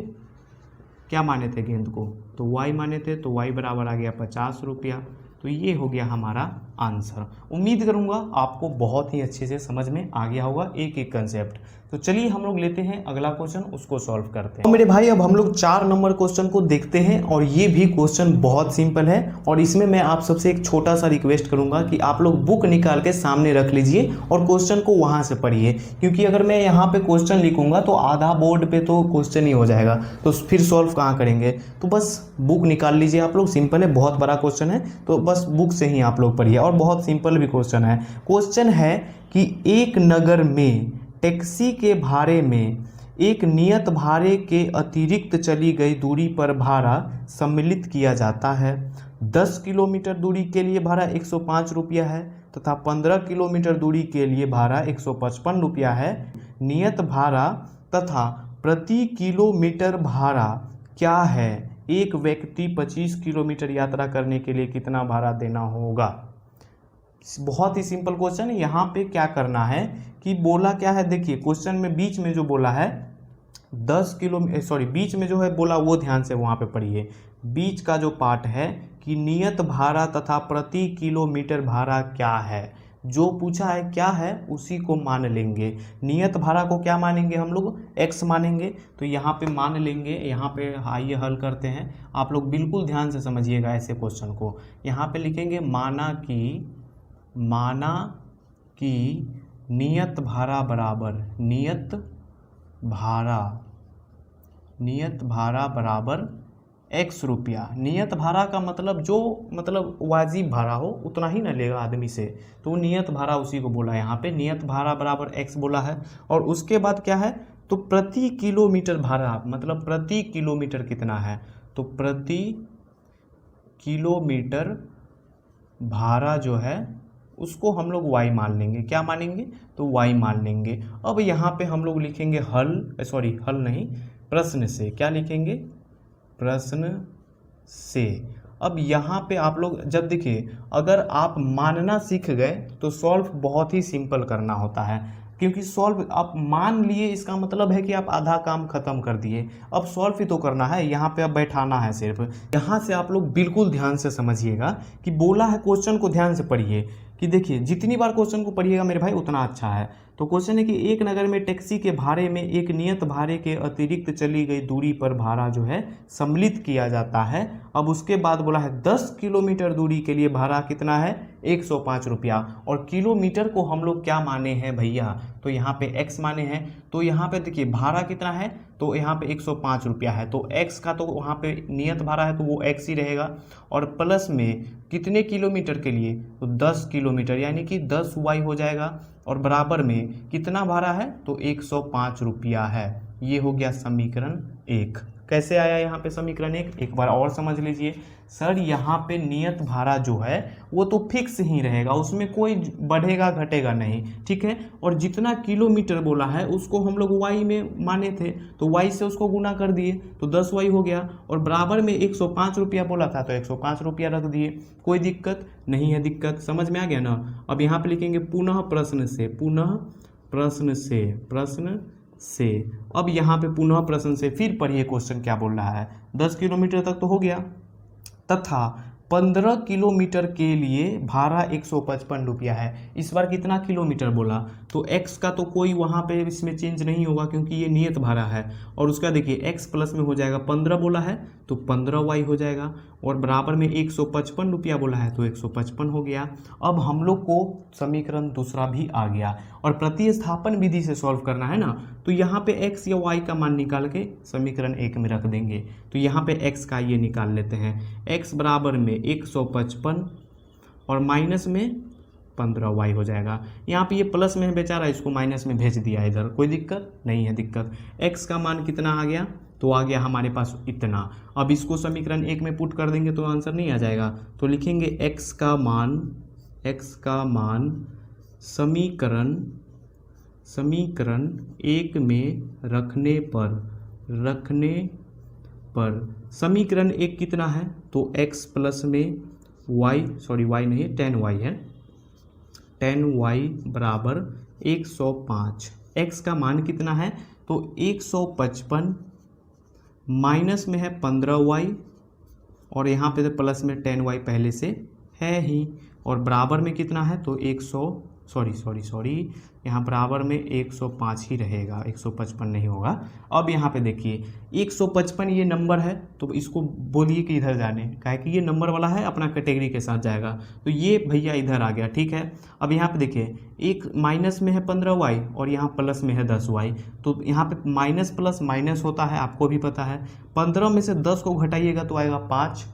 क्या माने थे गेंद को तो y माने थे, तो y बराबर आ गया 50 रुपया। तो ये हो गया हमारा आंसर। उम्मीद करूंगा आपको बहुत ही अच्छे से समझ में आ गया होगा एक एक कंसेप्ट। तो चलिए हम लोग लेते हैं अगला क्वेश्चन, उसको सॉल्व करते हैं। तो मेरे भाई अब हम लोग 4 नंबर क्वेश्चन को देखते हैं और ये भी क्वेश्चन बहुत सिंपल है। और इसमें मैं आप सबसे एक छोटा सा रिक्वेस्ट करूंगा कि आप लोग बुक निकाल के सामने रख लीजिए और क्वेश्चन को वहां से पढ़िए, क्योंकि अगर मैं यहाँ पे क्वेश्चन लिखूंगा तो आधा बोर्ड पे तो क्वेश्चन ही हो जाएगा, तो फिर सॉल्व कहाँ करेंगे। तो बस बुक निकाल लीजिए आप लोग, सिंपल है, बहुत बड़ा क्वेश्चन है तो बस बुक से ही आप लोग पढ़िए। और बहुत सिंपल भी क्वेश्चन है। क्वेश्चन है कि एक नगर में टैक्सी के भाड़े में एक नियत भाड़े के अतिरिक्त चली गई दूरी पर भाड़ा सम्मिलित किया जाता है। 10 किलोमीटर दूरी के लिए भाड़ा 105 रुपया है तथा 15 किलोमीटर दूरी के लिए भाड़ा 155 रुपया है। नियत भाड़ा तथा प्रति किलोमीटर भाड़ा क्या है। एक व्यक्ति 25 किलोमीटर यात्रा करने के लिए कितना भाड़ा देना होगा। बहुत ही सिंपल क्वेश्चन है। यहाँ पे क्या करना है कि बोला क्या है, देखिए क्वेश्चन में बीच में जो बोला है 10 किलोमीटर, सॉरी बीच में जो है बोला वो ध्यान से वहाँ पे पढ़िए। बीच का जो पार्ट है कि नियत भाड़ा तथा प्रति किलोमीटर भाड़ा क्या है, जो पूछा है क्या है उसी को मान लेंगे। नियत भाड़ा को क्या मानेंगे हम लोग, x मानेंगे। तो यहाँ पे मान लेंगे, यहाँ पे आइए हल करते हैं। आप लोग बिल्कुल ध्यान से समझिएगा ऐसे क्वेश्चन को। यहाँ पे लिखेंगे माना कि नियत भाड़ा बराबर नियत भाड़ा बराबर x रुपया। नियत भाड़ा का मतलब जो मतलब वाजिब भाड़ा हो उतना ही ना लेगा आदमी से, तो नियत भाड़ा उसी को बोला। यहाँ पे नियत भाड़ा बराबर x बोला है। और उसके बाद क्या है तो प्रति किलोमीटर भाड़ा, मतलब प्रति किलोमीटर कितना है, तो प्रति किलोमीटर भाड़ा जो है उसको हम लोग y मान लेंगे। क्या मानेंगे तो y मान लेंगे। अब यहाँ पे हम लोग लिखेंगे प्रश्न से। क्या लिखेंगे, प्रश्न से। अब यहाँ पे आप लोग जब देखिए, अगर आप मानना सीख गए तो सॉल्व बहुत ही सिंपल करना होता है, क्योंकि सॉल्व आप मान लिए इसका मतलब है कि आप आधा काम खत्म कर दिए। अब सॉल्व ही तो करना है, यहाँ पे अब बैठाना है सिर्फ। यहाँ से आप लोग बिल्कुल ध्यान से समझिएगा कि बोला है, क्वेश्चन को ध्यान से पढ़िए कि देखिए जितनी बार क्वेश्चन को पढ़िएगा मेरे भाई उतना अच्छा है। तो क्वेश्चन है कि एक नगर में टैक्सी के भाड़े में एक नियत भाड़े के अतिरिक्त चली गई दूरी पर भाड़ा जो है सम्मिलित किया जाता है। अब उसके बाद बोला है 10 किलोमीटर दूरी के लिए भाड़ा कितना है 105 रुपया। और किलोमीटर को हम लोग क्या माने हैं भैया, तो यहाँ पे x माने हैं। तो यहाँ पे देखिए भाड़ा कितना है, तो यहाँ पे 105 रुपया है, तो x का तो वहाँ पे नियत भाड़ा है तो वो x ही रहेगा। और प्लस में कितने किलोमीटर के लिए, तो 10 किलोमीटर यानी कि 10y हो जाएगा। और बराबर में कितना भाड़ा है तो 105 रुपया है। ये हो गया समीकरण 1। कैसे आया यहाँ पे समीकरण एक बार और समझ लीजिए। सर यहाँ पे नियत भाड़ा जो है वो तो फिक्स ही रहेगा, उसमें कोई बढ़ेगा घटेगा नहीं, ठीक है। और जितना किलोमीटर बोला है उसको हम लोग वाई में माने थे, तो वाई से उसको गुना कर दिए तो 10 वाई हो गया, और बराबर में 105 रुपया बोला था तो 105 रुपया रख दिए। कोई दिक्कत नहीं है, दिक्कत समझ में आ गया ना। अब यहाँ पे लिखेंगे पुनः प्रश्न से, पुनः प्रश्न से, प्रश्न से। अब यहाँ पे पुनः प्रश्न से फिर पढ़िए क्वेश्चन क्या बोल रहा है। 10 किलोमीटर तक तो हो गया, तथा 15 किलोमीटर के लिए भाड़ा 155 रुपया है। इस बार कितना किलोमीटर बोला, तो x का तो कोई वहाँ पे इसमें चेंज नहीं होगा क्योंकि ये नियत भाड़ा है। और उसका देखिए x प्लस में हो जाएगा 15 बोला है तो 15 वाई हो जाएगा, और बराबर में 155 रुपया बोला है तो 155 हो गया। अब हम लोग को समीकरण दूसरा भी आ गया, और प्रतिस्थापन विधि से सॉल्व करना है ना, तो यहाँ पे x या y का मान निकाल के समीकरण 1 में रख देंगे। तो यहाँ पे x का ये निकाल लेते हैं, x बराबर में 155 और माइनस में 15 वाई हो जाएगा। यहाँ पे ये प्लस में है बेचारा, इसको माइनस में भेज दिया इधर, कोई दिक्कत नहीं है। दिक्कत x का मान कितना आ गया, तो आ गया हमारे पास इतना। अब इसको समीकरण 1 में पुट कर देंगे तो आंसर नहीं आ जाएगा, तो लिखेंगे x का मान समीकरण 1 में रखने पर समीकरण 1 कितना है, तो x प्लस में y, सॉरी y नहीं 10y है, 10y बराबर 105। x का मान कितना है, तो 155 माइनस में है 15y, और यहाँ पे तो प्लस में 10y पहले से है ही, और बराबर में कितना है, तो 100 यहाँ बराबर में 105 ही रहेगा, 155 नहीं होगा। अब यहाँ पे देखिए 155 ये नंबर है, तो इसको बोलिए कि इधर जाने, काहे कि ये नंबर वाला है अपना कैटेगरी के साथ जाएगा, तो ये भैया इधर आ गया, ठीक है। अब यहाँ पे देखिए एक माइनस में है 15y और यहाँ प्लस में है 10y, तो यहाँ पे माइनस प्लस माइनस होता है, आपको भी पता है। 15 में से 10 को घटाइएगा तो आएगा 5,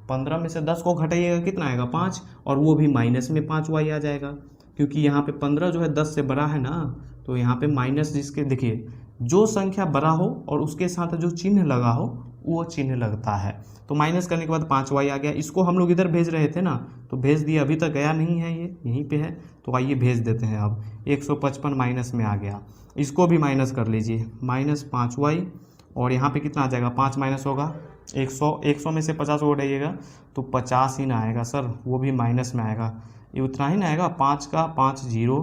15 में से 10 को घटाइएगा कितना आएगा 5, और वो भी माइनस में 5y आ जाएगा, क्योंकि यहाँ पे 15 जो है 10 से बड़ा है ना, तो यहाँ पे माइनस, जिसके देखिए जो संख्या बड़ा हो और उसके साथ जो चिन्ह लगा हो वो चिन्ह लगता है, तो माइनस करने के बाद 5y आ गया। इसको हम लोग इधर भेज रहे थे ना, तो भेज दिया, अभी तक गया नहीं है, ये यहीं पे है, तो आइए भेज देते हैं। अब 155 माइनस में आ गया, इसको भी माइनस कर लीजिए, माइनस 5y, और यहाँ पे कितना आ जाएगा, 5 माइनस होगा 100 में से 50 को उठाइएगा तो 50 ही ना आएगा सर, वो भी माइनस में आएगा, ये उतना ही ना आएगा, 5 का 5 0,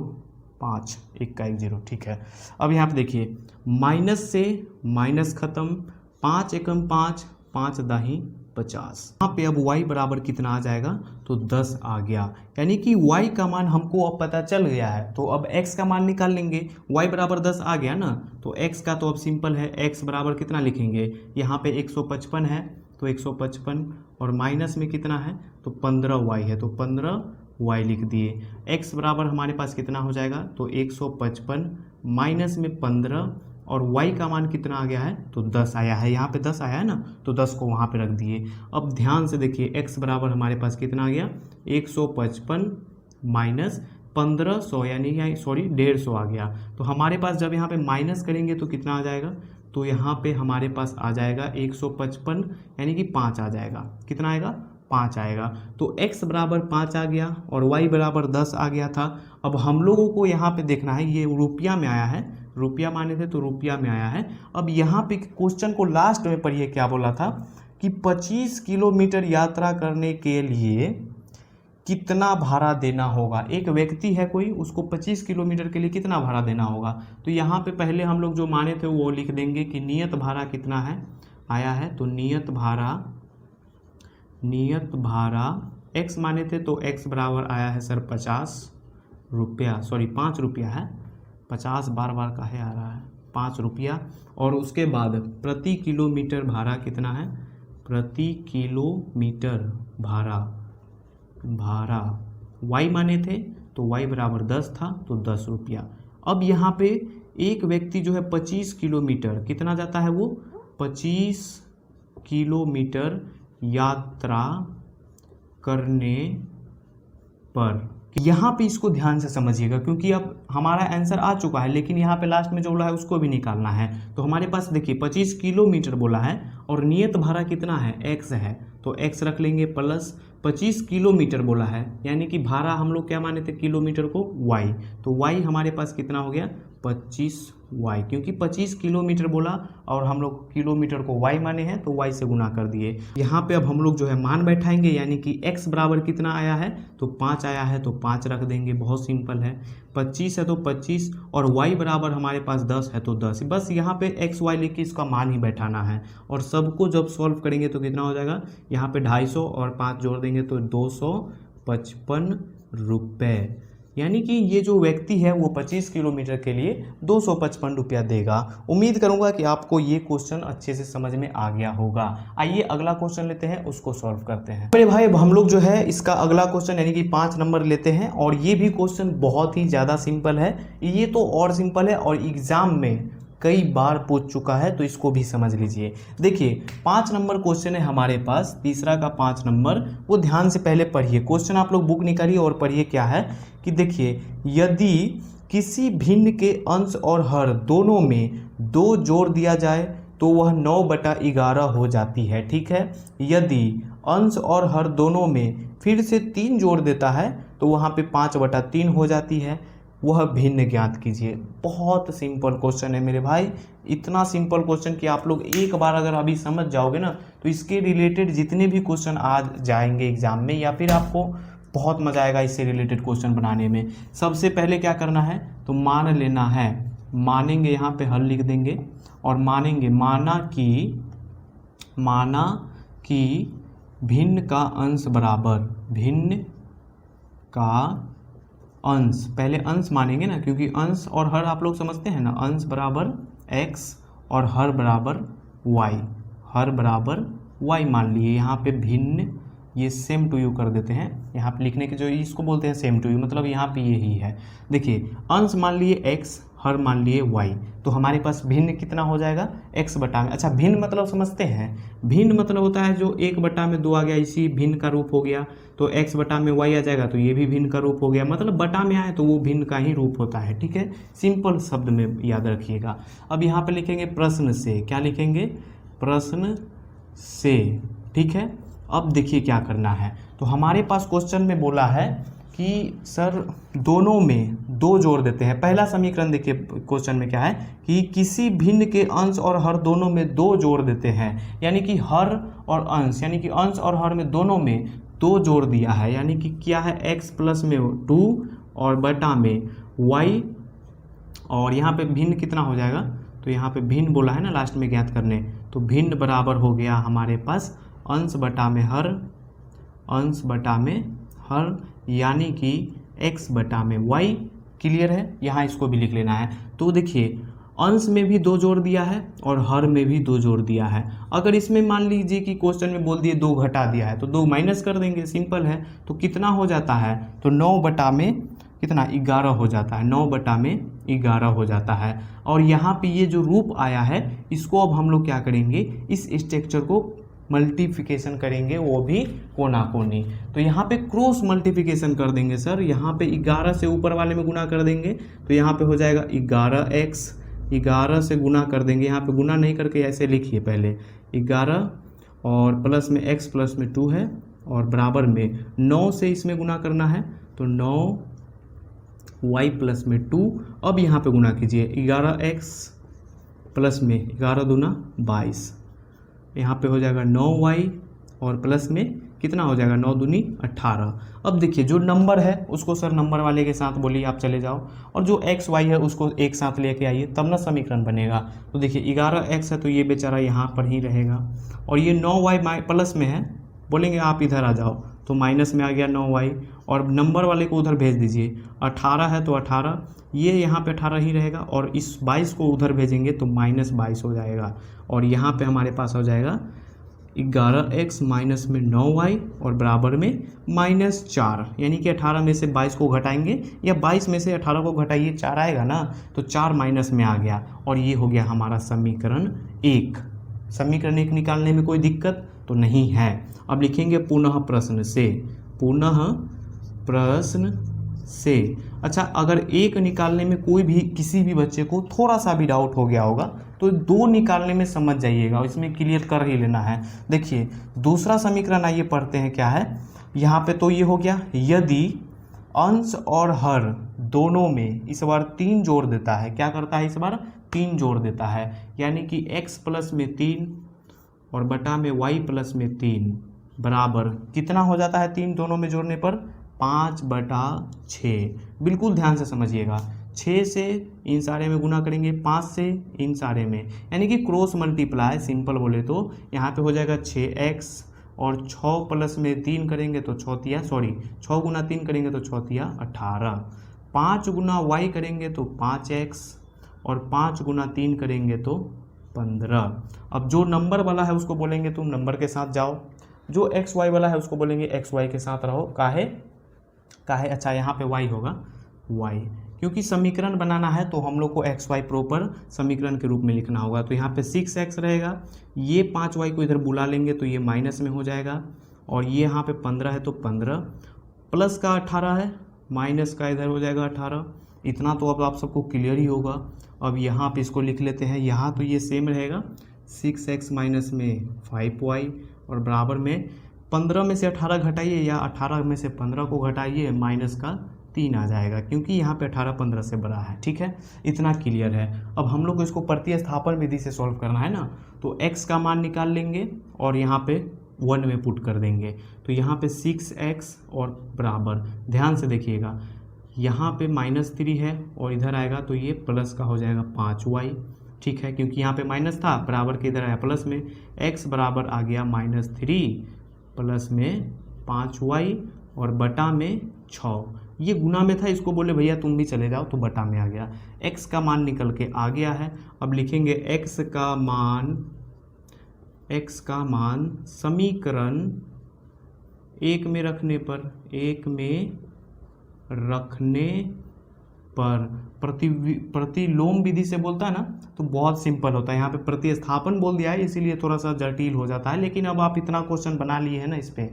5 1 का 1 0, ठीक है। अब यहाँ पे देखिए माइनस से माइनस खत्म, 5 एकम 5, 5 दाही 50। यहाँ पे अब y बराबर कितना आ जाएगा, तो 10 आ गया, यानी कि y का मान हमको अब पता चल गया है। तो अब x का मान निकाल लेंगे, y बराबर 10 आ गया ना, तो x का तो अब सिंपल है, x बराबर कितना लिखेंगे, यहाँ पे 155 है तो 155, और माइनस में कितना है, तो 15y है तो 15y लिख दिए। x बराबर हमारे पास कितना हो जाएगा, तो 155 माइनस में 15, और y का मान कितना आ गया है, तो 10 आया है, यहाँ पे 10 आया है ना, तो 10 को वहाँ पे रख दिए। अब ध्यान से देखिए x बराबर हमारे पास कितना आ गया, 155 माइनस 1500, यानी सॉरी 150 आ गया। तो हमारे पास जब यहाँ पे माइनस करेंगे तो कितना आ जाएगा, तो यहाँ पे हमारे पास आ जाएगा 155, यानी कि 5 आ जाएगा, कितना आएगा, 5 आएगा। तो x बराबर 5 आ गया और y बराबर 10 आ गया था। अब हम लोगों को यहाँ पे देखना है, ये रुपया में आया है, रुपया माने थे तो रुपया में आया है। अब यहाँ पे क्वेश्चन को लास्ट में पढ़िए क्या बोला था, कि 25 किलोमीटर यात्रा करने के लिए कितना भाड़ा देना होगा। एक व्यक्ति है कोई, उसको 25 किलोमीटर के लिए कितना भाड़ा देना होगा। तो यहाँ पे पहले हम लोग जो माने थे वो लिख देंगे कि नियत भाड़ा कितना है आया है, तो नियत भाड़ा x माने थे तो x बराबर आया है सर 50 रुपया, सॉरी 5 रुपया है, 50 बार बार काहे आ रहा है, 5 रुपया। और उसके बाद प्रति किलोमीटर भाड़ा कितना है, प्रति किलोमीटर भाड़ा y माने थे तो y बराबर 10 था तो 10 रुपया। अब यहाँ पे एक व्यक्ति जो है 25 किलोमीटर कितना जाता है, वो 25 किलोमीटर यात्रा करने पर यहाँ पे इसको ध्यान से समझिएगा, क्योंकि अब हमारा आंसर आ चुका है, लेकिन यहाँ पे लास्ट में जो बोला है उसको भी निकालना है। तो हमारे पास देखिए 25 किलोमीटर बोला है और नियत भाड़ा कितना है, x है, तो x रख लेंगे प्लस 25 किलोमीटर बोला है, यानी कि भाड़ा हम लोग क्या माने थे किलोमीटर को y, तो y हमारे पास कितना हो गया 25y, क्योंकि 25 किलोमीटर बोला और हम लोग किलोमीटर को y माने हैं तो y से गुना कर दिए। यहाँ पे अब हम लोग जो है मान बैठाएंगे, यानी कि x बराबर कितना आया है, तो 5 आया है तो 5 रख देंगे, बहुत सिंपल है। 25 है तो 25 और y बराबर हमारे पास 10 है तो 10, बस यहाँ पे x y लिख के इसका मान ही बैठाना है। और सबको जब सॉल्व करेंगे तो कितना हो जाएगा, यहाँ पे 250 और 5 जोड़ देंगे तो 255 रुपये, यानी कि ये जो व्यक्ति है वो 25 किलोमीटर के लिए 255 रुपया देगा। उम्मीद करूंगा कि आपको ये क्वेश्चन अच्छे से समझ में आ गया होगा। आइए अगला क्वेश्चन लेते हैं, उसको सॉल्व करते हैं। मेरे भाई अब हम लोग जो है इसका अगला क्वेश्चन यानी कि 5 नंबर लेते हैं, और ये भी क्वेश्चन बहुत ही ज़्यादा सिंपल है, ये तो और सिंपल है और एग्जाम में कई बार पूछ चुका है, तो इसको भी समझ लीजिए। देखिए 5 नंबर क्वेश्चन है हमारे पास, तीसरा का 5 नंबर, वो ध्यान से पहले पढ़िए क्वेश्चन, आप लोग बुक निकालिए और पढ़िए क्या है कि देखिए, यदि किसी भिन्न के अंश और हर दोनों में 2 जोड़ दिया जाए तो वह 9/11 हो जाती है, ठीक है। यदि अंश और हर दोनों में फिर से 3 जोड़ देता है तो वहाँ पे 5/3 हो जाती है, वह भिन्न ज्ञात कीजिए। बहुत सिंपल क्वेश्चन है मेरे भाई, इतना सिंपल क्वेश्चन कि आप लोग एक बार अगर अभी समझ जाओगे ना तो इसके रिलेटेड जितने भी क्वेश्चन आ जाएंगे एग्जाम में, या फिर आपको बहुत मजा आएगा इससे रिलेटेड क्वेश्चन बनाने में। सबसे पहले क्या करना है, तो मान लेना है, मानेंगे यहाँ पे हल लिख देंगे और मानेंगे, माना कि भिन्न का अंश बराबर, भिन्न का अंश, पहले अंश मानेंगे ना, क्योंकि अंश और हर आप लोग समझते हैं ना, अंश बराबर x और हर बराबर y, हर बराबर y मान लिए। यहाँ पे भिन्न, ये सेम टू यू कर देते हैं, यहाँ पे लिखने के जो इसको बोलते हैं सेम टू यू, मतलब यहाँ पे ये ही है। देखिए अंश मान लिए x, हर मान लिए y, तो हमारे पास भिन्न कितना हो जाएगा, x बटा में। अच्छा भिन्न मतलब समझते हैं, भिन्न मतलब होता है जो 1/2 आ गया, इसी भिन्न का रूप हो गया, तो x बटा में y आ जाएगा तो ये भी भिन्न का रूप हो गया, मतलब बटा में आए तो वो भिन्न का ही रूप होता है, ठीक है। सिंपल शब्द में याद रखिएगा। अब यहाँ पे लिखेंगे प्रश्न से, क्या लिखेंगे, प्रश्न से, ठीक है। अब देखिए क्या करना है, तो हमारे पास क्वेश्चन में बोला है कि सर दोनों में 2 जोड़ देते हैं। पहला समीकरण देखिए क्वेश्चन में क्या है कि किसी भिन्न के अंश और हर दोनों में 2 जोड़ देते हैं, यानी कि हर और अंश, यानी कि अंश और हर में दोनों में 2 जोड़ दिया है, यानी कि क्या है, x प्लस में 2 और बटा में y, और यहाँ पे भिन्न कितना हो जाएगा, तो यहाँ पे भिन्न बोला है ना लास्ट में ज्ञात करने, तो भिन्न बराबर हो गया हमारे पास अंश बटा में हर, अंश बटा में हर, यानी कि x बटा में y। क्लियर है, यहाँ इसको भी लिख लेना है। तो देखिए अंश में भी 2 जोड़ दिया है और हर में भी 2 जोड़ दिया है। अगर इसमें मान लीजिए कि क्वेश्चन में बोल दिए 2 घटा दिया है तो 2 माइनस कर देंगे, सिंपल है। तो कितना हो जाता है, तो 9 बटा में कितना, 11 हो जाता है, 9 बटा में 11 हो जाता है। और यहाँ पे ये जो रूप आया है इसको अब हम लोग क्या करेंगे, इस स्ट्रक्चर को मल्टीप्लिकेशन करेंगे, वो भी कोना कोनी। तो यहाँ पे क्रॉस मल्टीप्लिकेशन कर देंगे सर, यहाँ पे 11 से ऊपर वाले में गुना कर देंगे तो यहाँ पे हो जाएगा 11x, 11 से गुना कर देंगे, यहाँ पे गुना नहीं करके ऐसे लिखिए पहले 11 और प्लस में x प्लस में 2 है और बराबर में 9 से इसमें गुना करना है तो 9y प्लस में 2। अब यहाँ पे गुना कीजिए 11x प्लस में 11 दूना 22, यहाँ पे हो जाएगा 9y और प्लस में कितना हो जाएगा, 9 दूनी 18। अब देखिए जो नंबर है उसको सर नंबर वाले के साथ बोलिए, आप चले जाओ, और जो x y है उसको एक साथ लेके आइए, तब ना समीकरण बनेगा। तो देखिए 11x है तो ये बेचारा यहाँ पर ही रहेगा, और ये 9y प्लस में है, बोलेंगे आप इधर आ जाओ तो माइनस में आ गया 9y, और नंबर वाले को उधर भेज दीजिए। 18 है तो 18, ये यहाँ पे 18 ही रहेगा, और इस 22 को उधर भेजेंगे तो -22 हो जाएगा, और यहाँ पे हमारे पास हो जाएगा 11x माइनस में 9y और बराबर में -4, यानी कि 18 में से 22 को घटाएंगे, या 22 में से 18 को घटाइए 4 आएगा ना, तो 4 माइनस में आ गया, और ये हो गया हमारा समीकरण 1। समीकरण 1 निकालने में कोई दिक्कत तो नहीं है। अब लिखेंगे पुनः प्रश्न से, पुनः प्रश्न से। अच्छा, अगर एक निकालने में कोई भी किसी भी बच्चे को थोड़ा सा भी डाउट हो गया होगा तो दो निकालने में समझ जाइएगा, इसमें क्लियर कर ही लेना है। देखिए दूसरा समीकरण आइए पढ़ते हैं क्या है यहाँ पे। तो ये हो गया, यदि अंश और हर दोनों में इस बार 3 जोड़ देता है, क्या करता है इस बार 3 जोड़ देता है, यानी कि x प्लस में 3 और बटा में y प्लस में 3 बराबर कितना हो जाता है 3 दोनों में जोड़ने पर 5/6। बिल्कुल ध्यान से समझिएगा, 6 से इन सारे में गुना करेंगे, 5 से इन सारे में, यानी कि क्रॉस मल्टीप्लाई सिंपल बोले तो यहाँ पे हो जाएगा 6x और 6 प्लस में 3 करेंगे तो 6 गुना 3 करेंगे तो 18, 5 गुना y करेंगे तो 5x और 5 गुना 3 करेंगे तो 15। अब जो नंबर वाला है उसको बोलेंगे तुम नंबर के साथ जाओ, जो एक्स वाई वाला है उसको बोलेंगे एक्स वाई के साथ रहो। काहे, अच्छा यहाँ पे y होगा y, क्योंकि समीकरण बनाना है तो हम लोग को एक्स वाई प्रॉपर समीकरण के रूप में लिखना होगा। तो यहाँ पे 6x रहेगा, ये 5y को इधर बुला लेंगे तो ये माइनस में हो जाएगा, और ये यहाँ पे 15 है तो 15 प्लस का 18 है, माइनस का इधर हो जाएगा 18। इतना तो अब आप सबको क्लियर ही होगा। अब यहाँ पे इसको लिख लेते हैं, यहाँ तो ये सेम रहेगा 6x माइनस में 5y और बराबर में 15 में से 18 घटाइए या 18 में से 15 को घटाइए, माइनस का 3 आ जाएगा, क्योंकि यहाँ पे 18 15 से बड़ा है। ठीक है, इतना क्लियर है। अब हम लोग को इसको प्रतिस्थापन विधि से सॉल्व करना है ना, तो x का मान निकाल लेंगे और यहाँ पे 1 में पुट कर देंगे। तो यहाँ पे 6x और बराबर, ध्यान से देखिएगा, यहाँ पे -3 है और इधर आएगा तो ये प्लस का हो जाएगा 5y। ठीक है, क्योंकि यहाँ पे माइनस था, बराबर के इधर आया प्लस में, x बराबर आ गया -3 प्लस में 5y और बटा में 6। ये गुना में था, इसको बोले भैया तुम भी चले जाओ तो बटा में आ गया। x का मान निकल के आ गया है। अब लिखेंगे x का मान समीकरण 1 में रखने पर प्रतिलोम विधि से बोलता है ना, तो बहुत सिंपल होता है। यहाँ पे प्रतिस्थापन बोल दिया है इसीलिए थोड़ा सा जटिल हो जाता है, लेकिन अब आप इतना क्वेश्चन बना लिए हैं ना इस पे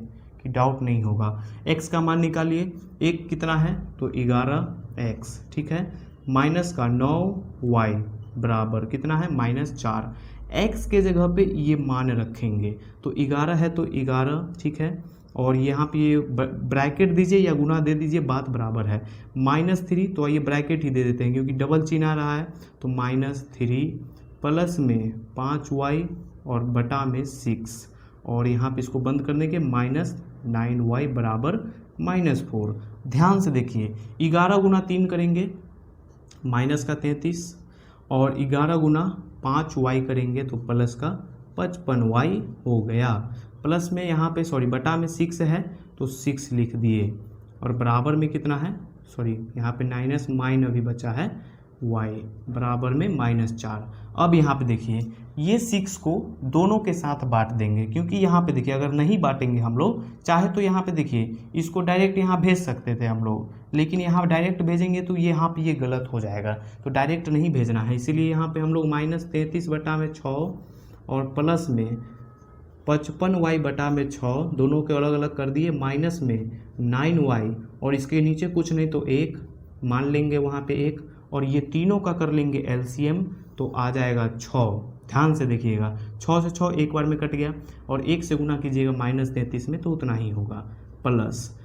कि डाउट नहीं होगा। x का मान निकालिए, 1 कितना है तो 11x, ठीक है, माइनस का 9y बराबर कितना है -4। x के जगह पे ये मान रखेंगे, तो 11 है तो 11, ठीक है, और यहाँ पे ये ब्रैकेट दीजिए या गुना दे दीजिए, बात बराबर है। -3 तो ये ब्रैकेट ही दे देते हैं क्योंकि डबल चिन्ह आ रहा है, तो -3 प्लस में 5y और बटा में 6, और यहाँ पे इसको बंद करने के -9y बराबर -4। ध्यान से देखिए, 11 गुना 3 करेंगे माइनस का 33 और 11 गुना 5y करेंगे तो प्लस का 55y हो गया। प्लस में यहाँ पे बटा में 6 है तो 6 लिख दिए, और बराबर में कितना है, यहाँ पे माइन अभी बचा है y बराबर में -4। अब यहाँ पे देखिए, ये 6 को दोनों के साथ बांट देंगे, क्योंकि यहाँ पे देखिए अगर नहीं बांटेंगे हम लोग, चाहे तो यहाँ पे देखिए इसको डायरेक्ट यहाँ भेज सकते थे हम लोग, लेकिन यहाँ डायरेक्ट भेजेंगे तो यहाँ पे ये गलत हो जाएगा, तो डायरेक्ट नहीं भेजना है। इसीलिए यहाँ पे हम लोग -33 बटा में 6 और प्लस में 55y बटा में 6 दोनों के अलग अलग कर दिए, माइनस में 9y और इसके नीचे कुछ नहीं तो 1 मान लेंगे वहाँ पे 1, और ये तीनों का कर लेंगे एलसीएम तो आ जाएगा 6। ध्यान से देखिएगा, 6 से 6 एक बार में कट गया, और 1 से गुना कीजिएगा -33 में तो उतना ही होगा, प्लस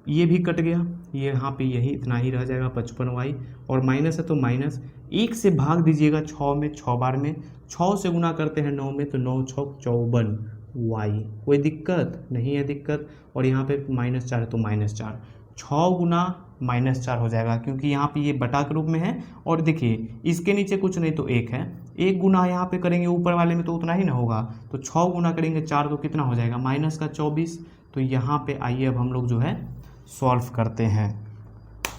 ये भी कट गया, ये यहाँ पे यही इतना ही रह जाएगा 55y, और माइनस है तो माइनस 1 से भाग दीजिएगा 6 में, 6 बार में, 6 से गुना करते हैं 9 में तो 9 6 54y। कोई दिक्कत नहीं है दिक्कत, और यहाँ पे -4 है तो -4, 6 गुना -4 हो जाएगा, क्योंकि यहाँ पे ये बटा के रूप में है, और देखिए इसके नीचे कुछ नहीं तो 1 है, 1 गुना यहाँ पे करेंगे ऊपर वाले में तो उतना ही ना होगा, तो 6 गुना करेंगे 4 तो कितना हो जाएगा -24। तो यहाँ पे आइए अब हम लोग जो है सॉल्व करते हैं।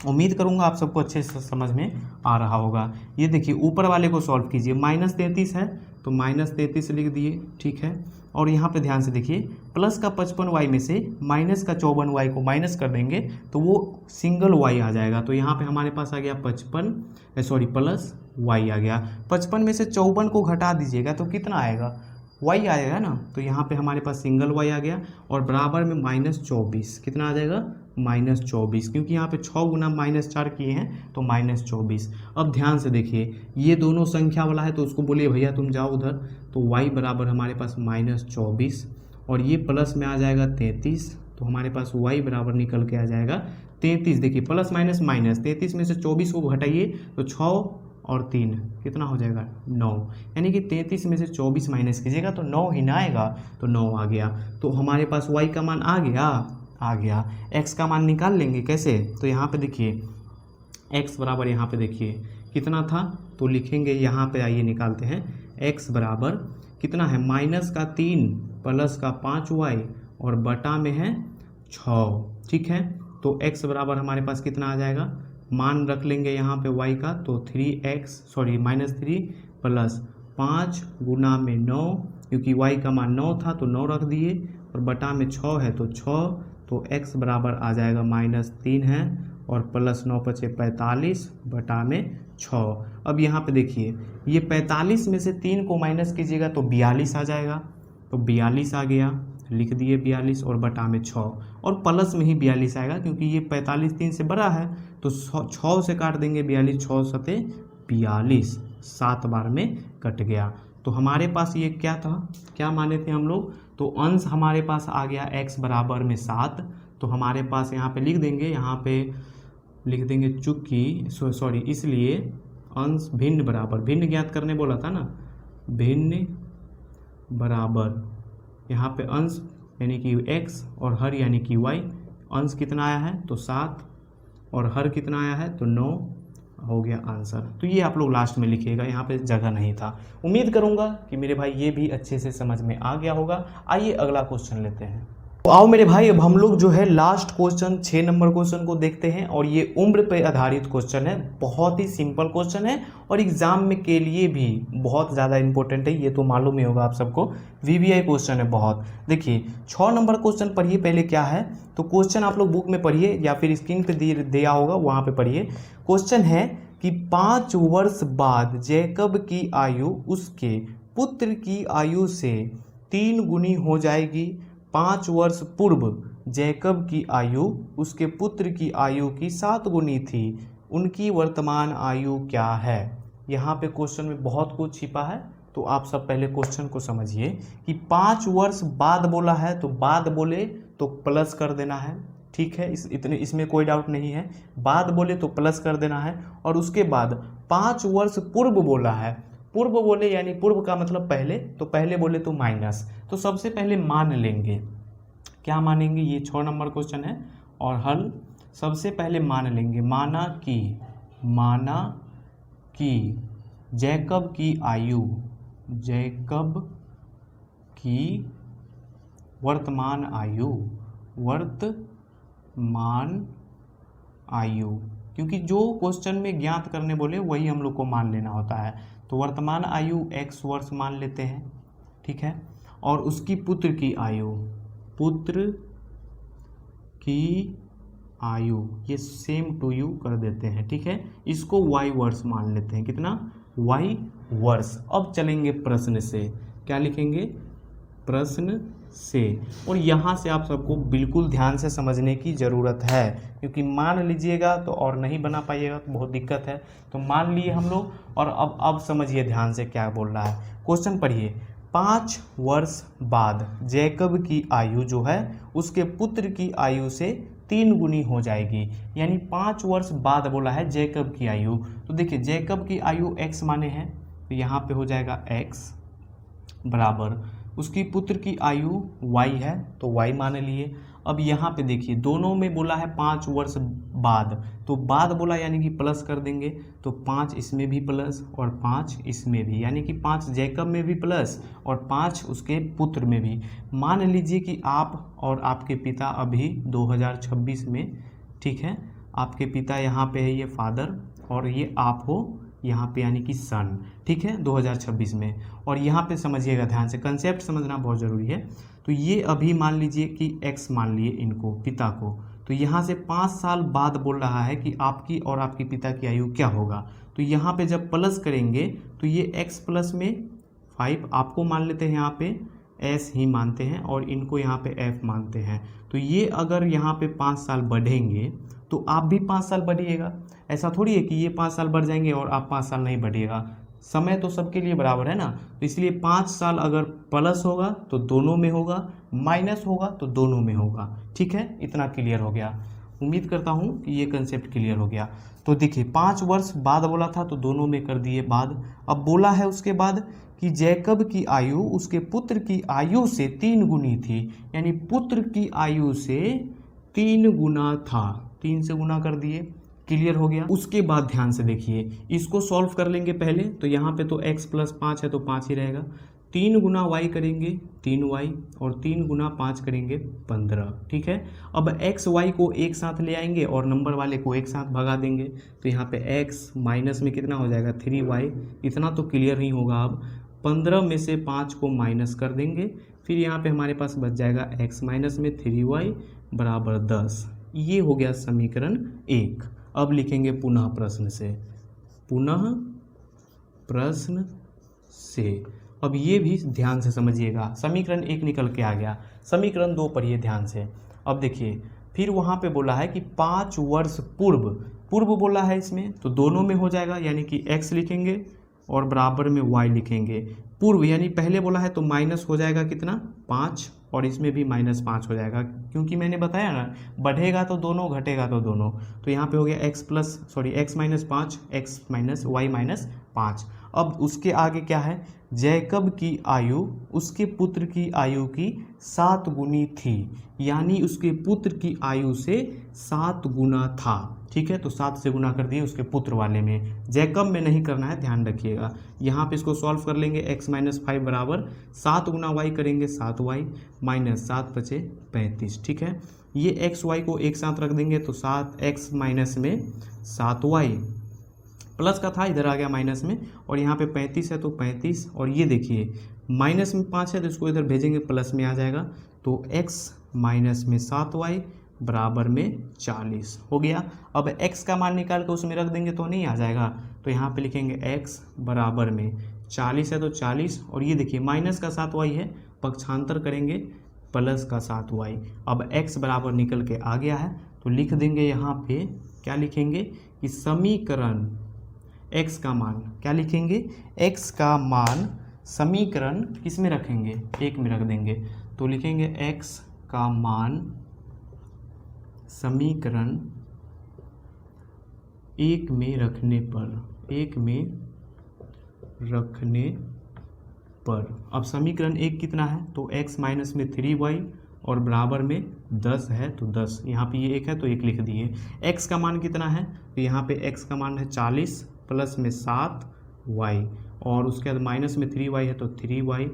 उम्मीद करूँगा आप सबको अच्छे से समझ में आ रहा होगा। ये देखिए ऊपर वाले को सॉल्व कीजिए, -33 है तो -33 लिख दिए, ठीक है, और यहाँ पे ध्यान से देखिए, प्लस का 55y में से माइनस का 54y को माइनस कर देंगे तो वो सिंगल y आ जाएगा, तो यहाँ पे हमारे पास आ गया प्लस y आ गया। 55 में से 54 को घटा दीजिएगा तो कितना आएगा, y आएगा ना, तो यहाँ पे हमारे पास सिंगल y आ गया, और बराबर में -24 कितना आ जाएगा -24, क्योंकि यहाँ पे 6 गुना -4 किए हैं तो -24। अब ध्यान से देखिए, ये दोनों संख्या वाला है तो उसको बोलिए भैया तुम जाओ उधर, तो y बराबर हमारे पास -24 और ये प्लस में आ जाएगा 33, तो हमारे पास y बराबर निकल के आ जाएगा 33। देखिए प्लस माइनस माइनस, 33 में से 24 को घटाइए तो 6 और 3 कितना हो जाएगा 9, यानी कि 33 में से 24 माइनस कीजिएगा तो 9 ही ना आएगा, तो 9 आ गया। तो हमारे पास y का मान आ गया। x का मान निकाल लेंगे कैसे, तो यहाँ पे देखिए x बराबर, यहाँ पे देखिए कितना था, तो लिखेंगे यहाँ पे, आइए निकालते हैं। x बराबर कितना है, -3 प्लस का 5y और बटा में है 6, ठीक है। तो x बराबर हमारे पास कितना आ जाएगा, मान रख लेंगे यहाँ पे y का, तो -3 प्लस 5 गुना में 9, क्योंकि y का मान 9 था तो 9 रख दिए, और बटा में 6 है तो 6, तो x बराबर आ जाएगा -3 है और प्लस 9 × 5 = 45 बटा में 6। अब यहाँ पे देखिए, ये 45 में से 3 को माइनस कीजिएगा तो 42 आ जाएगा, तो 42 आ गया, लिख दिए 42 और बटा में 6, और प्लस में ही 42 आएगा क्योंकि ये 45 3 से बड़ा है, तो 6 से काट देंगे 42, 6 सते 42, 7 बार में कट गया। तो हमारे पास ये क्या था, क्या माने थे हम लोग, तो अंश हमारे पास आ गया x बराबर में 7, तो हमारे पास यहाँ पे लिख देंगे, यहाँ पे लिख देंगे चूँकि इसलिए अंश भिन्न बराबर, भिन्न ज्ञात करने बोला था ना, भिन्न बराबर, यहाँ पे अंश यानी कि x और हर यानी कि y, अंश कितना आया है तो 7 और हर कितना आया है तो 9, हो गया आंसर। तो ये आप लोग लास्ट में लिखिएगा, यहाँ पे जगह नहीं था। उम्मीद करूँगा कि मेरे भाई ये भी अच्छे से समझ में आ गया होगा। आइए अगला क्वेश्चन लेते हैं। तो आओ मेरे भाई, अब हम लोग जो है लास्ट क्वेश्चन 6 नंबर क्वेश्चन को देखते हैं, और ये उम्र पे आधारित क्वेश्चन है। बहुत ही सिंपल क्वेश्चन है और एग्जाम में के लिए भी बहुत ज़्यादा इंपॉर्टेंट है, ये तो मालूम ही होगा आप सबको। VVI क्वेश्चन है बहुत। देखिए 6 नंबर क्वेश्चन पढ़िए पहले क्या है, तो क्वेश्चन आप लोग बुक में पढ़िए या फिर स्क्रीन पे दिया होगा वहाँ पे पढ़िए। क्वेश्चन है कि 5 वर्ष बाद जैकब की आयु उसके पुत्र की आयु से 3 गुनी हो जाएगी। 5 वर्ष पूर्व जैकब की आयु उसके पुत्र की आयु की 7 गुनी थी, उनकी वर्तमान आयु क्या है। यहाँ पे क्वेश्चन में बहुत कुछ छिपा है, तो आप सब पहले क्वेश्चन को समझिए कि 5 वर्ष बाद बोला है, तो बाद बोले तो प्लस कर देना है, ठीक है, इसमें कोई डाउट नहीं है। बाद बोले तो प्लस कर देना है, और उसके बाद 5 वर्ष पूर्व बोला है, पूर्व बोले यानी पूर्व का मतलब पहले, तो पहले बोले तो माइनस, तो सबसे पहले मान लेंगे, क्या मानेंगे, ये 6 नंबर क्वेश्चन है और हल सबसे पहले मान लेंगे, माना कि जैकब की वर्तमान आयु, क्योंकि जो क्वेश्चन में ज्ञात करने बोले वही हम लोग को मान लेना होता है। तो वर्तमान आयु x वर्ष मान लेते हैं, ठीक है, और उसकी पुत्र की आयु ये सेम टू यू कर देते हैं, ठीक है, इसको y वर्ष मान लेते हैं, कितना y वर्ष। अब चलेंगे प्रश्न से, क्या लिखेंगे, प्रश्न से, और यहाँ से आप सबको बिल्कुल ध्यान से समझने की ज़रूरत है, क्योंकि मान लीजिएगा तो और नहीं बना पाइएगा तो बहुत दिक्कत है। तो मान लिए हम लोग, और अब समझिए ध्यान से क्या बोल रहा है। क्वेश्चन पढ़िए, 5 वर्ष बाद जैकब की आयु जो है उसके पुत्र की आयु से 3 गुनी हो जाएगी, यानी 5 वर्ष बाद बोला है जैकब की आयु। तो देखिए जैकब की आयु x माने हैं, तो यहाँ पे हो जाएगा x बराबर उसकी पुत्र की आयु y है, तो y मान लिए। अब यहाँ पे देखिए दोनों में बोला है 5 वर्ष बाद, तो बाद बोला यानी कि प्लस कर देंगे, तो 5 इसमें भी प्लस और 5 इसमें भी, यानी कि 5 जैकब में भी प्लस और 5 उसके पुत्र में भी। मान लीजिए कि आप और आपके पिता अभी 2026 में, ठीक है, आपके पिता यहाँ पे है ये फादर और ये आप हो यहाँ पे यानी कि सन, ठीक है, 2026 में। और यहाँ पे समझिएगा ध्यान से, कंसेप्ट समझना बहुत ज़रूरी है। तो ये अभी मान लीजिए कि x मान लिए इनको, पिता को, तो यहाँ से 5 साल बाद बोल रहा है कि आपकी और आपके पिता की आयु क्या होगा। तो यहाँ पे जब प्लस करेंगे तो ये x प्लस में 5 आपको मान लेते हैं यहाँ पे, एस ही मानते हैं और इनको यहाँ पे एफ मानते हैं। तो ये अगर यहाँ पे 5 साल बढ़ेंगे तो आप भी 5 साल बढ़िएगा। ऐसा थोड़ी है कि ये 5 साल बढ़ जाएंगे और आप 5 साल नहीं बढ़िएगा। समय तो सबके लिए बराबर है ना। तो इसलिए 5 साल अगर प्लस होगा तो दोनों में होगा, माइनस होगा तो दोनों में होगा। ठीक है, इतना क्लियर हो गया। उम्मीद करता हूँ कि ये कंसेप्ट क्लियर हो गया। तो देखिए 5 वर्ष बाद बोला था तो दोनों में कर दिए बाद। अब बोला है उसके बाद कि जैकब की आयु उसके पुत्र की आयु से 3 गुनी थी, यानी पुत्र की आयु से 3 गुना था। 3 से गुना कर दिए, क्लियर हो गया। उसके बाद ध्यान से देखिए, इसको सॉल्व कर लेंगे पहले। तो यहाँ पे तो x + 5 है तो 5 ही रहेगा। 3 गुना y करेंगे 3y और 3 गुना 5 करेंगे 15। ठीक है, अब x y को एक साथ ले आएंगे और नंबर वाले को एक साथ भगा देंगे। तो यहाँ पे x माइनस में कितना हो जाएगा 3y। इतना तो क्लियर ही होगा। अब 15 में से 5 को माइनस कर देंगे, फिर यहाँ पे हमारे पास बच जाएगा x माइनस में 3y बराबर 10। ये हो गया समीकरण 1। अब लिखेंगे पुनः प्रश्न से, पुनः प्रश्न से। अब ये भी ध्यान से समझिएगा, समीकरण 1 निकल के आ गया। समीकरण 2 पढ़िए ध्यान से। अब देखिए फिर वहाँ पे बोला है कि 5 वर्ष पूर्व, पूर्व बोला है इसमें, तो दोनों में हो जाएगा, यानी कि x लिखेंगे और बराबर में y लिखेंगे। पूर्व यानी पहले बोला है तो माइनस हो जाएगा कितना 5, और इसमें भी -5 हो जाएगा, क्योंकि मैंने बताया ना बढ़ेगा तो दोनों घटेगा तो दोनों। तो यहाँ पे हो गया x minus 5 x minus y minus 5। अब उसके आगे क्या है, जैकब की आयु उसके पुत्र की आयु की 7 गुनी थी, यानी उसके पुत्र की आयु से 7 गुना था। ठीक है, तो 7 से गुना कर दिए उसके पुत्र वाले में, जैकब में नहीं करना है, ध्यान रखिएगा। यहाँ पे इसको सॉल्व कर लेंगे, x माइनस 5 बराबर 7 गुना y करेंगे 7y माइनस 7 बचे 35। ठीक है, ये x y को एक साथ रख देंगे तो 7x माइनस में 7y प्लस का था इधर आ गया माइनस में, और यहाँ पे 35 है तो 35, और ये देखिए माइनस में 5 है तो इसको इधर भेजेंगे प्लस में आ जाएगा। तो x माइनस में 7y बराबर में 40 हो गया। अब x का मान निकाल के उसमें रख देंगे तो नहीं आ जाएगा, तो यहाँ पे लिखेंगे x बराबर में 40 है तो 40, और ये देखिए माइनस का 7y है, पक्षांतर करेंगे प्लस का 7y। अब x बराबर निकल के आ गया है तो लिख देंगे यहाँ पे, क्या लिखेंगे कि समीकरण x का मान, क्या लिखेंगे x का मान समीकरण किस में रखेंगे 1 में रख देंगे। तो लिखेंगे x का मान समीकरण 1 में रखने पर, अब समीकरण 1 कितना है तो x माइनस में 3y और बराबर में 10 है तो 10, यहाँ पे ये 1 है तो 1 लिख दिए। x का मान कितना है तो यहाँ पे x का मान है 40 प्लस में 7y, और उसके बाद माइनस में 3y है तो 3y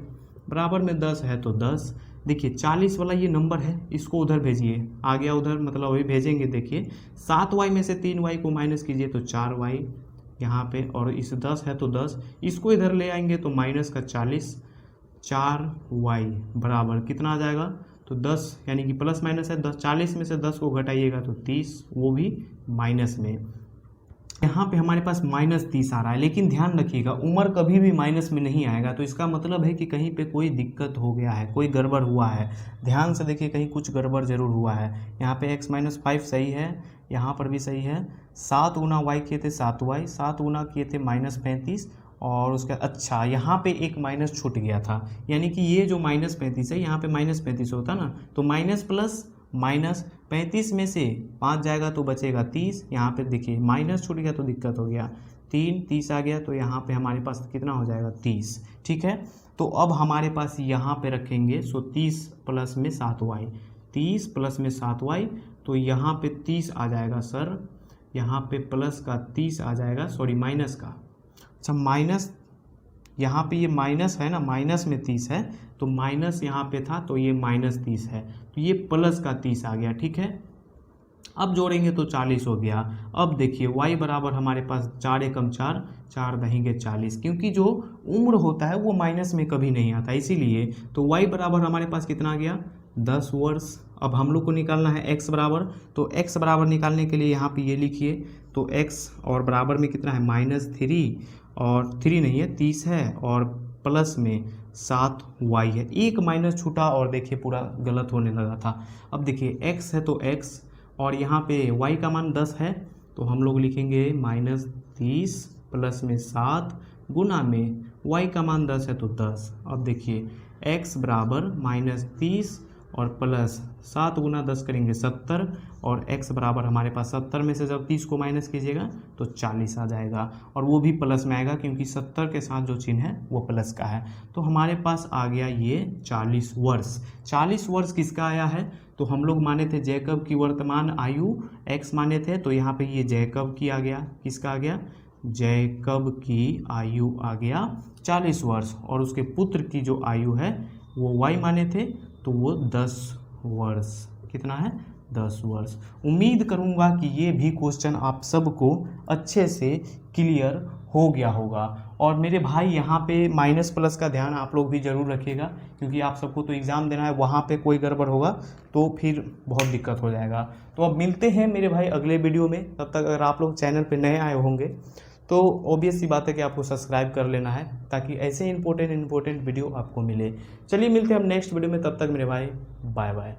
बराबर में 10 है तो 10। देखिए 40 वाला ये नंबर है, इसको उधर भेजिए, आ गया उधर, मतलब अभी भेजेंगे। देखिए 7y में से 3y को माइनस कीजिए तो 4y यहाँ पे, और इस 10 है तो 10, इसको इधर ले आएंगे तो माइनस का 40 4y बराबर कितना आ जाएगा तो 10, यानी कि प्लस माइनस है 10, 40 में से 10 को घटाइएगा तो 30, वो भी माइनस में। यहाँ पे हमारे पास -30 आ रहा है, लेकिन ध्यान रखिएगा उम्र कभी भी माइनस में नहीं आएगा, तो इसका मतलब है कि कहीं पे कोई दिक्कत हो गया है, कोई गड़बड़ हुआ है। ध्यान से देखिए कहीं कुछ गड़बड़ जरूर हुआ है। यहाँ पे x माइनस 5 सही है, यहाँ पर भी सही है। 7 गुना y किए थे 7y, 7 गुना किए थे -35, और उसका अच्छा यहाँ पे एक माइनस छूट गया था, यानी कि ये जो -35 है यहाँ पे -35 होता ना, तो माइनस प्लस माइनस 35 में से 5 जाएगा तो बचेगा 30। यहाँ पे देखिए माइनस छूट गया तो दिक्कत हो गया, 30 आ गया, तो यहाँ पे हमारे पास कितना हो जाएगा 30। ठीक है, तो अब हमारे पास यहाँ पे रखेंगे 30 प्लस में 7y, 30 प्लस में 7y, तो यहाँ पे 30 आ जाएगा सर, यहाँ पे प्लस का 30 आ जाएगा, सॉरी माइनस का, अच्छा माइनस, यहाँ पे ये माइनस है ना, माइनस में 30 है तो माइनस यहाँ पे था तो ये -30 है, तो ये प्लस का 30 आ गया। ठीक है, अब जोड़ेंगे तो 40 हो गया। अब देखिए y बराबर हमारे पास 4 एकम 4, 4 दहेंगे 40, क्योंकि जो उम्र होता है वो माइनस में कभी नहीं आता, इसीलिए तो y बराबर हमारे पास कितना आ गया 10 वर्ष। अब हम लोग को निकालना है x बराबर, तो x बराबर निकालने के लिए यहाँ पे ये लिखिए, तो x और बराबर में कितना है -3, और 3 नहीं है 30 है, और प्लस में 7y है। एक माइनस छूटा और देखिए पूरा गलत होने लगा था। अब देखिए x है तो x, और यहाँ पे y का मान 10 है तो हम लोग लिखेंगे -30 प्लस में 7 गुना में y का मान 10 है तो 10। अब देखिए x बराबर -30 और प्लस 7 गुना 10 करेंगे 70, और x बराबर हमारे पास 70 में से जब 30 को माइनस कीजिएगा तो 40 आ जाएगा, और वो भी प्लस में आएगा क्योंकि 70 के साथ जो चिन्ह है वो प्लस का है। तो हमारे पास आ गया ये 40 वर्ष। 40 वर्ष किसका आया है? तो हम लोग माने थे जैकब की वर्तमान आयु x माने थे, तो यहाँ पे ये जैकब की आ गया। किसका आ गया? जैकब की आयु आ गया 40 वर्ष, और उसके पुत्र की जो आयु है वो y माने थे तो वो 10 वर्ष। कितना है? 10 वर्ष। उम्मीद करूंगा कि ये भी क्वेश्चन आप सबको अच्छे से क्लियर हो गया होगा। और मेरे भाई यहाँ पे माइनस प्लस का ध्यान आप लोग भी ज़रूर रखिएगा, क्योंकि आप सबको तो एग्ज़ाम देना है, वहाँ पे कोई गड़बड़ होगा तो फिर बहुत दिक्कत हो जाएगा। तो अब मिलते हैं मेरे भाई अगले वीडियो में। तब तक अगर आप लोग चैनल पे नए आए होंगे तो ऑब्वियस सी बात है कि आपको सब्सक्राइब कर लेना है, ताकि ऐसे इंपॉर्टेंट वीडियो आपको मिले। चलिए मिलते हैं हम नेक्स्ट वीडियो में, तब तक मेरे भाई बाय बाय।